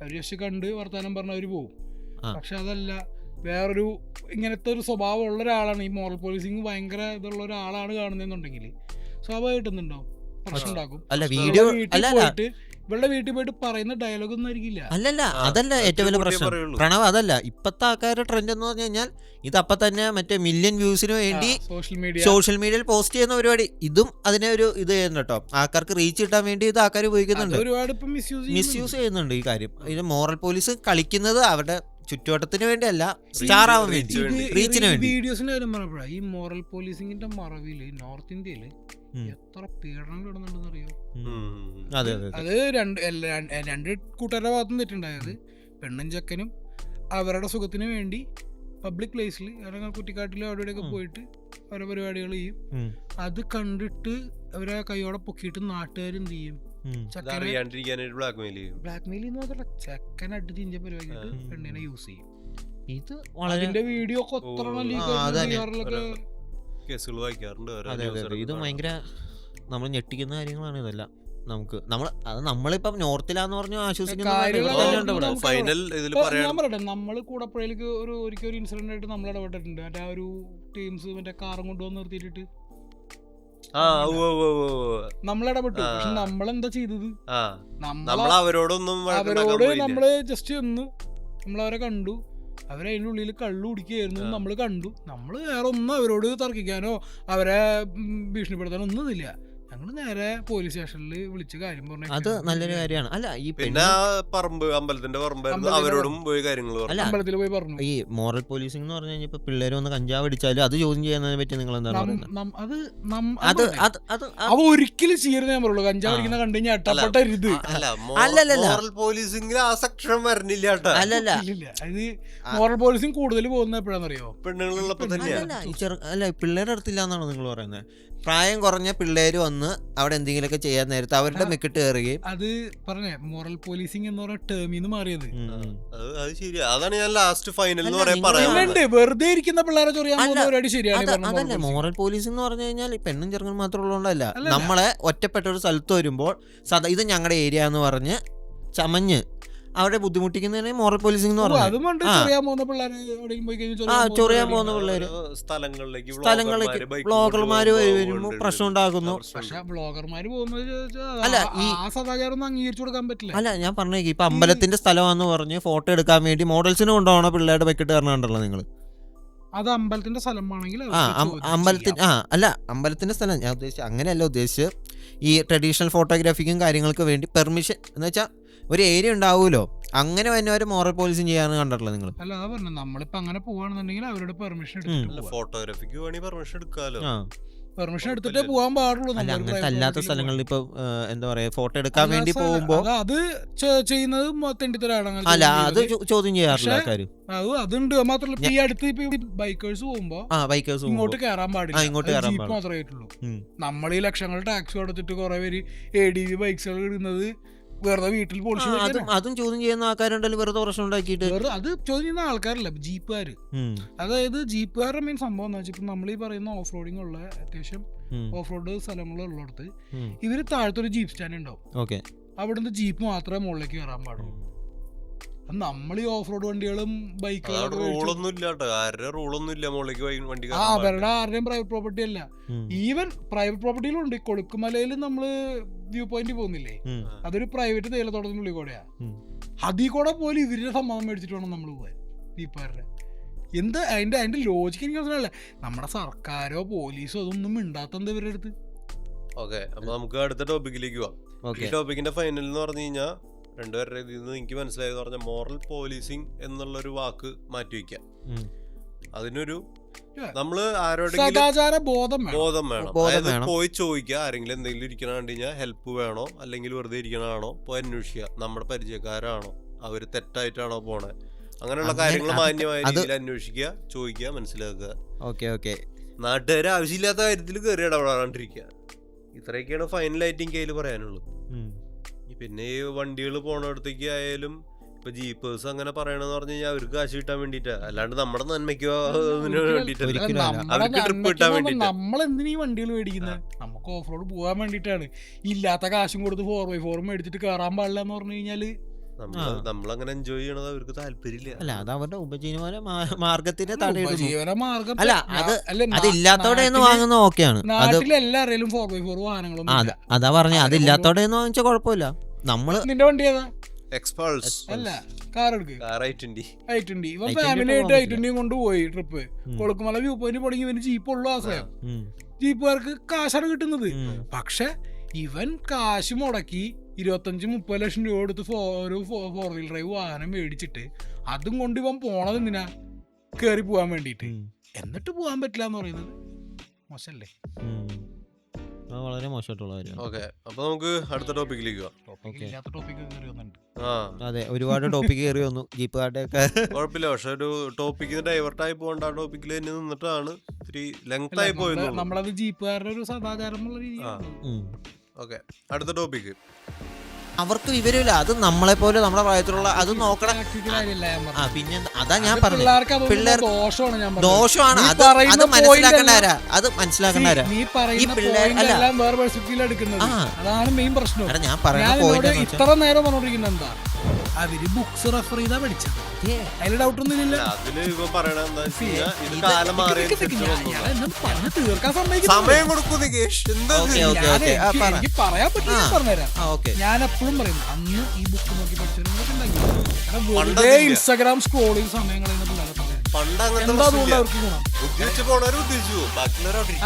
അവര് ജസ്റ്റ് കണ്ട് വർത്താനം പറഞ്ഞ അവര് പോകും. പക്ഷെ അതല്ല, വേറൊരു ഇങ്ങനത്തെ ഒരു സ്വഭാവം ഉള്ള ഒരാളാണ്, ഈ മോറൽ പോലീസിങ് ഭയങ്കര ഇതുള്ള ഒരാളാണ് കാണുന്നതെന്നുണ്ടെങ്കിൽ സ്വാഭാവികമായിട്ട് എന്തുണ്ടാവും, പ്രശ്നം ഉണ്ടാക്കും. അല്ല വീഡിയോ അല്ല ഇവളുടെ വീട്ടിൽ പോയിട്ട് പറയുന്ന ഡയലോഗ് ഒന്നും ആയിരിക്കില്ല. അല്ലല്ല അതല്ല ഏറ്റവും വലിയ പ്രശ്നം പ്രണവ്. അതല്ല ഇപ്പത്തെ ആൾക്കാരുടെ ട്രെൻഡ് എന്ന് പറഞ്ഞു കഴിഞ്ഞാൽ ഇത് അപ്പൊ തന്നെ മറ്റേ മില്യൺ വ്യൂസിന് വേണ്ടി സോഷ്യൽ മീഡിയയിൽ പോസ്റ്റ് ചെയ്യുന്ന പരിപാടി. ഇതും അതിനെ ഒരു ഇത് ചെയ്യുന്നു കേട്ടോ, ആൾക്കാർക്ക് റീച്ച് കിട്ടാൻ വേണ്ടി ഇത് ആൾക്കാർ ഉപയോഗിക്കുന്നുണ്ട്, ഒരുപാട് മിസ്യൂസ് ചെയ്യുന്നുണ്ട് ഈ കാര്യം. ഇത് മോറൽ പോലീസ് കളിക്കുന്നത് അവരുടെ ചുറ്റുവട്ടത്തിന് വേണ്ടിയല്ല, സ്റ്റാർ ആവാൻ വേണ്ടി, റീച്ചിന് വേണ്ടി. വീഡിയോസിന്റെ കാര്യം പറഞ്ഞപ്പോഴാണ് ഈ മോറൽ പോലീസിംഗിന്റെ മറവില് നോർത്ത് ഇന്ത്യയില് എത്ര പീഡനം കിടന്നുണ്ടെന്ന് അറിയോ? അത് രണ്ട് കൂട്ടുകാരുടെ ഭാഗത്തും തെറ്റുണ്ടായത്. പെണ്ണും ചെക്കനും അവരുടെ സുഖത്തിന് വേണ്ടി പബ്ലിക് പ്ലേസിൽ അല്ലെങ്കിൽ കുറ്റിക്കാട്ടിലും അവിടെയൊക്കെ പോയിട്ട് ഓരോ പരിപാടികൾ ചെയ്യും. അത് കണ്ടിട്ട് അവരെ കൈയോടെ പൊക്കിയിട്ട് നാട്ടുകാരെന്ത് ചെയ്യും? ബ്ലാക്ക്മെയിൽ മാത്രമല്ല, ചെക്കൻ അടിച്ച് ഇഞ്ച പരിപാടിയിട്ട് പെണ്ണിനെ യൂസ് ചെയ്യും. ഇത് വളരെ വീഡിയോ ഇത് ഭയങ്കര നമ്മൾ ഞെട്ടിക്കുന്ന കാര്യങ്ങളാണ് ഇതെല്ലാം. നമുക്ക് നമ്മളിപ്പം നോർത്തിലാന്ന് പറഞ്ഞു ആശ്വസിക്കുന്ന. ഞാൻ പറയട്ടെ, നമ്മള് കൂടപ്പുഴയിലേക്ക് ഒരിക്കൽ ഒരു ഇൻസിഡന്റ് ആയിട്ട് നമ്മൾ ഇടപെട്ടിട്ടുണ്ട്. മറ്റേ ആ ഒരു ടീംസ് മറ്റേ കാറും കൊണ്ടുവന്ന് നിർത്തിയിട്ടിട്ട് നമ്മളിടപെട്ടു. പക്ഷെ നമ്മളെന്താ ചെയ്തത്? അവരോട് നമ്മള് ജസ്റ്റ് ഒന്ന് നമ്മളവരെ കണ്ടു, അവരതിൻ്റെ ഉള്ളിൽ കള്ളു കുടിക്കുകയായിരുന്നു, നമ്മൾ കണ്ടു. നമ്മൾ വേറെ ഒന്നും അവരോട് തർക്കിക്കാനോ അവരെ ഭീഷണിപ്പെടുത്താനോ ഒന്നുമില്ല. ഞങ്ങൾ നേരെ പോലീസ് സ്റ്റേഷനിൽ വിളിച്ച് കാര്യം പറഞ്ഞു. അത് നല്ലൊരു കാര്യമാണ്. അല്ല ഈ അമ്പലത്തിന്റെ അവരോടും പോയി കാര്യങ്ങൾ അമ്പലത്തിൽ പോയി പറഞ്ഞു. ഈ മോറൽ പോലീസിംഗ് എന്ന് പറഞ്ഞു കഴിഞ്ഞാൽ ഇപ്പൊ പിള്ളേര് വന്ന് കഞ്ചാവ് അടിച്ചാലും അത് ചോദ്യം ചെയ്യുന്നതിനെ പറ്റി നിങ്ങൾ എന്താണ് പറയുന്നത്? അവ ഒരിക്കലും ചെയ്യരുത് ഞാൻ പറയുള്ളൂ. കഞ്ചാവ് അടിക്കുന്ന കണ്ടു കഴിഞ്ഞാൽ അട്ടപ്പെട്ടരുത്. മോറൽ പോലീസിംഗിൽ ആ സെക്ഷൻ വരണില്ല. അല്ലല്ല അത് മോറൽ പോലീസിംഗ് കൂടുതൽ പോകുന്നത് എപ്പോഴാണെന്നറിയോ? പെണ്ണുങ്ങളുള്ളപ്പോ തന്നെയാണ്. അല്ല പിള്ളേരുടെ അടുത്തില്ല എന്നാണോ നിങ്ങൾ പറയുന്നത്? പ്രായം കുറഞ്ഞ പിള്ളേര് വന്ന് അവിടെ എന്തെങ്കിലുമൊക്കെ ചെയ്യാൻ നേരത്തെ അവരുടെ മെക്കിട്ട് കയറുകയും. അത് പറഞ്ഞേ മോറൽ പോലീസിംഗ് എന്ന് പറഞ്ഞ ടേമിന്ന് മാറിയത്. അത് ശരിയാ. അതാണ് ഞാൻ ലാസ്റ്റ് ഫൈനൽ പറയാനുണ്ട്. വെറുതെ ഇരിക്കുന്ന പിള്ളേരെ ചൊറിയാൻ പരിപാടി ശരിയാണ്. അതല്ല മോറൽ പോലീസിംഗ് എന്ന് പറഞ്ഞു കഴിഞ്ഞാൽ ഈ പെണ്ണും ചെറുക്കനും മാത്രമുള്ളതല്ല. നമ്മളെ ഒറ്റപ്പെട്ട ഒരു സ്ഥലത്ത് വരുമ്പോൾ ഇത് ഞങ്ങളുടെ ഏരിയ എന്ന് പറഞ്ഞ് ചമഞ്ഞ് അവരെ ബുദ്ധിമുട്ടിക്കുന്നതിന് മോറൽ പോലീസിംഗ് എന്ന് പറഞ്ഞാൽ ചൊറിയാൻ പോകുന്ന പിള്ളേര് സ്ഥലങ്ങളിലേക്ക് ബ്ലോഗർമാര് വരുമ്പോ പ്രശ്നം ഉണ്ടാക്കുന്നു. പക്ഷെ ബ്ലോഗർമാര് പോകുന്നത് അല്ല ഈ സദാചാരം അംഗീകരിച്ചു കൊടുക്കാൻ പറ്റില്ല. അല്ല ഞാൻ പറഞ്ഞേക്ക് ഇപ്പൊ അമ്പലത്തിന്റെ സ്ഥലമാണെന്ന് പറഞ്ഞ് ഫോട്ടോ എടുക്കാൻ വേണ്ടി മോഡൽസിന് കൊണ്ടുപോകണ പിള്ളേരുടെ വെക്കിട്ട് കയറണുണ്ടല്ലോ നിങ്ങള്. അത് അമ്പലത്തിന്റെ സ്ഥലമാണെങ്കിൽ അമ്പലത്തിന്റെ സ്ഥലം ഞാൻ ഉദ്ദേശിച്ചത് അങ്ങനെയല്ല ഉദ്ദേശിച്ചത്. ഈ ട്രഡീഷണൽ ഫോട്ടോഗ്രാഫിക്കും കാര്യങ്ങൾക്ക് വേണ്ടി പെർമിഷൻ എന്ന് വെച്ചാൽ ഒരു ഏരിയ ഉണ്ടാവുമല്ലോ, അങ്ങനെ തന്നെ മോറൽ പോലീസിംഗ് ചെയ്യാന്ന് കണ്ടിട്ടില്ല നിങ്ങൾ? അല്ല അതാ പറഞ്ഞ നമ്മളിപ്പോ അങ്ങനെ പോവാണെന്നുണ്ടെങ്കിൽ അവരുടെ പെർമിഷൻ ഫോട്ടോഗ്രാഫിക്ക് വേണമെങ്കിൽ പെർമിഷൻ എടുക്കാലോ. പെർമിഷൻ എടുത്തിട്ടേ പോകാൻ പാടുള്ളൂ. അല്ല അങ്ങനത്തെ അല്ലാത്ത സ്ഥലങ്ങളിൽ ഇപ്പൊ എന്താ പറയാ ഫോട്ടോ എടുക്കാൻ വേണ്ടി പോകുമ്പോ അത് ചെയ്യുന്നത് തെണ്ടിത്തരാണ്. അല്ല അത് ചോദ്യം ചെയ്യാറില്ല ആൾക്കാര്. അതുണ്ട്. മാത്രമല്ല ഈ അടുത്ത് ഇപ്പൊ ബൈക്കേഴ്സ് പോകുമ്പോ ഇങ്ങോട്ട് കയറാൻ പാടില്ല, ജീപ്പ് മാത്രമേ ആയിട്ടുള്ളൂ. നമ്മൾ ഈ ലക്ഷങ്ങൾ ടാക്സ് കൊടുത്തിട്ട് കുറെ പേര് ADV ബൈക്സുകൾ ഇടുന്നത് വെറുതെ വീട്ടിൽ പോളിഷ് അതും ചോദ്യം ചെയ്യുന്ന ആൾക്കാരുണ്ടല്ലോ, വെറുതെ പ്രശ്നം ഉണ്ടാക്കിയിട്ട്. അത് ചോദ്യം ചെയ്യുന്ന ആൾക്കാരല്ല, ജീപ്പുകാര്. അതായത് ജീപ്പുകാരുടെ മെയിൻ സംഭവം എന്ന് വെച്ചാൽ നമ്മൾ ഈ പറയുന്ന ഓഫ് റോഡിങ് ഉള്ള അത്യാവശ്യം ഓഫ് റോഡ് സ്ഥലങ്ങളുള്ളിടത്ത് ഇവര് താഴത്തൊരു ജീപ്പ് സ്റ്റാൻഡ് ഉണ്ടാവും. അവിടുന്ന് ജീപ്പ് മാത്രമേ മുകളിലേക്ക് കയറാൻ പാടുള്ളൂ. നമ്മൾ ഈ ഓഫ് റോഡ് വണ്ടികളും ബൈക്കുകളും അവരുടെ ആരുടെയും പ്രൈവറ്റ് പ്രോപ്പർട്ടി അല്ല. ഈവൻ പ്രൈവറ്റ് പ്രോപ്പർട്ടിയിലും ഉണ്ട്. കൊളുക്കുമലയിൽ നമ്മള് വ്യൂ പോയിന്റ് പോകുന്നില്ലേ, അതൊരു പ്രൈവറ്റ് തേയിലത്തോട്ടത്തിനുള്ളിൽ കൂടെയാ. അതിൽ കൂടെ പോലും ഇവരുടെ സമ്മതം മേടിച്ചിട്ട് വേണം നമ്മൾ പോകാൻ ദീപാരുടെ. എന്താ അതിന്റെ ലോജിക്ക് എനിക്ക് മനസ്സിലല്ല. നമ്മുടെ സർക്കാരോ പോലീസോ അതൊന്നും മിണ്ടാത്തത് ഇവരുടെ അടുത്ത്. ഓക്കെ, അപ്പൊ നമുക്ക് അടുത്ത ടോപ്പിക്കിലേക്ക് പോവാം. ഈ ടോപ്പിക്കിന്റെ ഫൈനൽ എന്ന് പറഞ്ഞു കഴിഞ്ഞാൽ രണ്ടുപേരുടെ ഇതിൽ നിന്ന് എനിക്ക് മനസ്സിലായെന്ന് പറഞ്ഞാൽ മോറൽ പോലീസിംഗ് എന്നുള്ളൊരു വാക്ക് മാറ്റിവെക്കാം. അതിനൊരു നമ്മള് ആരോടെങ്കിലും ബോധം വേണം. പോയി ചോദിക്കുക, ആരെങ്കിലും എന്തെങ്കിലും ഇരിക്കണ കണ്ടു കഴിഞ്ഞാൽ ഹെൽപ്പ് വേണോ അല്ലെങ്കിൽ വെറുതെ ഇരിക്കണാണോ പോയി അന്വേഷിക്കുക. നമ്മുടെ പരിചയക്കാരാണോ, അവര് തെറ്റായിട്ടാണോ പോണേ, അങ്ങനെയുള്ള കാര്യങ്ങൾ മാന്യമായ രീതിയിൽ അന്വേഷിക്കുക, ചോദിക്കുക, മനസ്സിലാക്കുക. നാട്ടുകാരെ ആവശ്യമില്ലാത്ത കാര്യത്തിൽ കയറി ഇടപെടാണ്ടിരിക്കുക. ഇത്രയൊക്കെയാണ് ഫൈനലായിട്ട് എനിക്ക് അതിൽ പറയാനുള്ളത്. പിന്നെ ഈ വണ്ടികൾ പോണടത്തേക്ക് ആയാലും ഇപ്പൊ ജീപ്പേഴ്സ് അങ്ങനെ പറയണെന്ന് പറഞ്ഞു കഴിഞ്ഞാൽ അവർക്ക് കാശ് കിട്ടാൻ വേണ്ടിട്ടാ, അല്ലാണ്ട് നമ്മുടെ നന്മയ്ക്കോ ട്രിപ്പ് കിട്ടാൻ വേണ്ടി. നമ്മളെന്തിനാ ഈ വണ്ടികൾ മേടിക്കുന്നത്? നമുക്ക് ഓഫ് റോഡ് പോകാൻ വേണ്ടിട്ടാണ്. ഇല്ലാത്ത കാശും കൊടുത്ത് 4x4 മേടിച്ചിട്ട് കയറാൻ പാടില്ല എന്ന് പറഞ്ഞു കഴിഞ്ഞാല് നമ്മളങ്ങനെ എൻജോയ് ചെയ്യണത് അവർക്ക് താല്പര്യമില്ല. അല്ല അത് അവരുടെ ഉപജീവന മാർഗത്തിന്റെ തടയിടുന്നു. ഉപജീവന മാർഗം അല്ല അതില്ലാത്തോടെ എന്ന് വാങ്ങുന്ന ഓക്കെയാണ്. അത് നാട്ടിലെല്ലാവരും 4x4 വാഹനങ്ങളൊന്നും അതാ പറഞ്ഞ അതില്ലാത്തോടെ എന്ന് വാങ്ങിച്ചാൽ കുഴപ്പമില്ല. നമ്മള് നിന്റെ വണ്ടി ഏതാ? എക്സ്പൾസ് അല്ല, കാർ എടുക്ക്. Car i20. ഇവൻ ഫാമിലി ആയിട്ട് i20 കൊണ്ടുപോയി ട്രിപ്പ്. കൊളുക്കുമല വ്യൂ പോയിന്റ് പോണെങ്കിൽ ഇവന് ജീപ്പ് ഉള്ളു ആശ്രയം. ജീപ്പുകാർക്ക് കാശാണ് കിട്ടുന്നത്. പക്ഷെ ഇവൻ കാശ് മുടക്കി 25-30 ലക്ഷം രൂപ എടുത്ത് ഒരു 4-wheel drive വാഹനം മേടിച്ചിട്ട് അതും കൊണ്ട് ഇവൻ പോണത് എന്തിനാ? കേറി പോവാൻ വേണ്ടിട്ട്. എന്നിട്ട് പോവാൻ പറ്റില്ല എന്ന് പറയുന്നത് മോശല്ലേ? വളരെ മോശമായിട്ടുള്ള കാര്യം. ഓക്കെ, അപ്പൊ നമുക്ക് അടുത്ത ടോപ്പിക്കിലേക്ക് അതെ, ഒരുപാട് ടോപ്പിക് കയറി വന്നു ജീപ്പുകാരുടെ ഒക്കെ. കുഴപ്പമില്ല, പക്ഷെ ഒരു ടോപ്പിക്കിന് ഡൈവേർട്ടായി പോകേണ്ട ആ ടോപ്പിക്കിൽ തന്നെ നിന്നിട്ടാണ് ഇത്തിരി ലെങ്ത് ആയി പോയത്. നമ്മളത് ജീപ്പുകാരുടെ ഒരു സദാചാരം എന്നുള്ള രീതിയാണ്. ഓക്കെ, അടുത്ത ടോപ്പിക്ക്. അവർക്ക് വിവരമില്ല. അത് നമ്മളെ പോലെ നമ്മുടെ പ്രായത്തിലുള്ള അത് നോക്കണം. പിന്നെ അതാ ഞാൻ പറഞ്ഞത്, പിള്ളേർക്ക് ദോഷമാണ്. അത് മനസ്സിലാക്കേണ്ട ആരാ? അത് മനസ്സിലാക്കേണ്ട ആരാ? ഈ പിള്ളേർ അതാണ് മെയിൻ പ്രശ്നം. ഞാൻ പറയുന്ന പോയിന്റ് ഇത്ര നേരം പറഞ്ഞോണ്ടിരിക്കുന്നത് എന്താ? അവര് ബുക്സ് റെഫർ ചെയ്താ പഠിച്ചത്. അതിൽ ഡൗട്ട് ഒന്നും ഇല്ല. തീർക്കാൻ സമയം കൊടുക്കും. പറയാൻ പറ്റില്ല, പറഞ്ഞുതരാം. ഞാൻ എപ്പോഴും പറയും, അന്ന് ഈ ബുക്ക് നോക്കി പഠിച്ചത് ഇൻസ്റ്റാഗ്രാം സ്ക്രോൾ ചെയ്ത് സമയം കളയുന്ന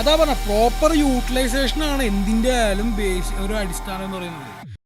അതാ പറഞ്ഞ പ്രോപ്പർ യൂട്ടിലൈസേഷൻ ആണ് എന്തിന്റെ ആയാലും ബേസ് ഒരു അടിസ്ഥാനം എന്ന് പറയുന്നത്.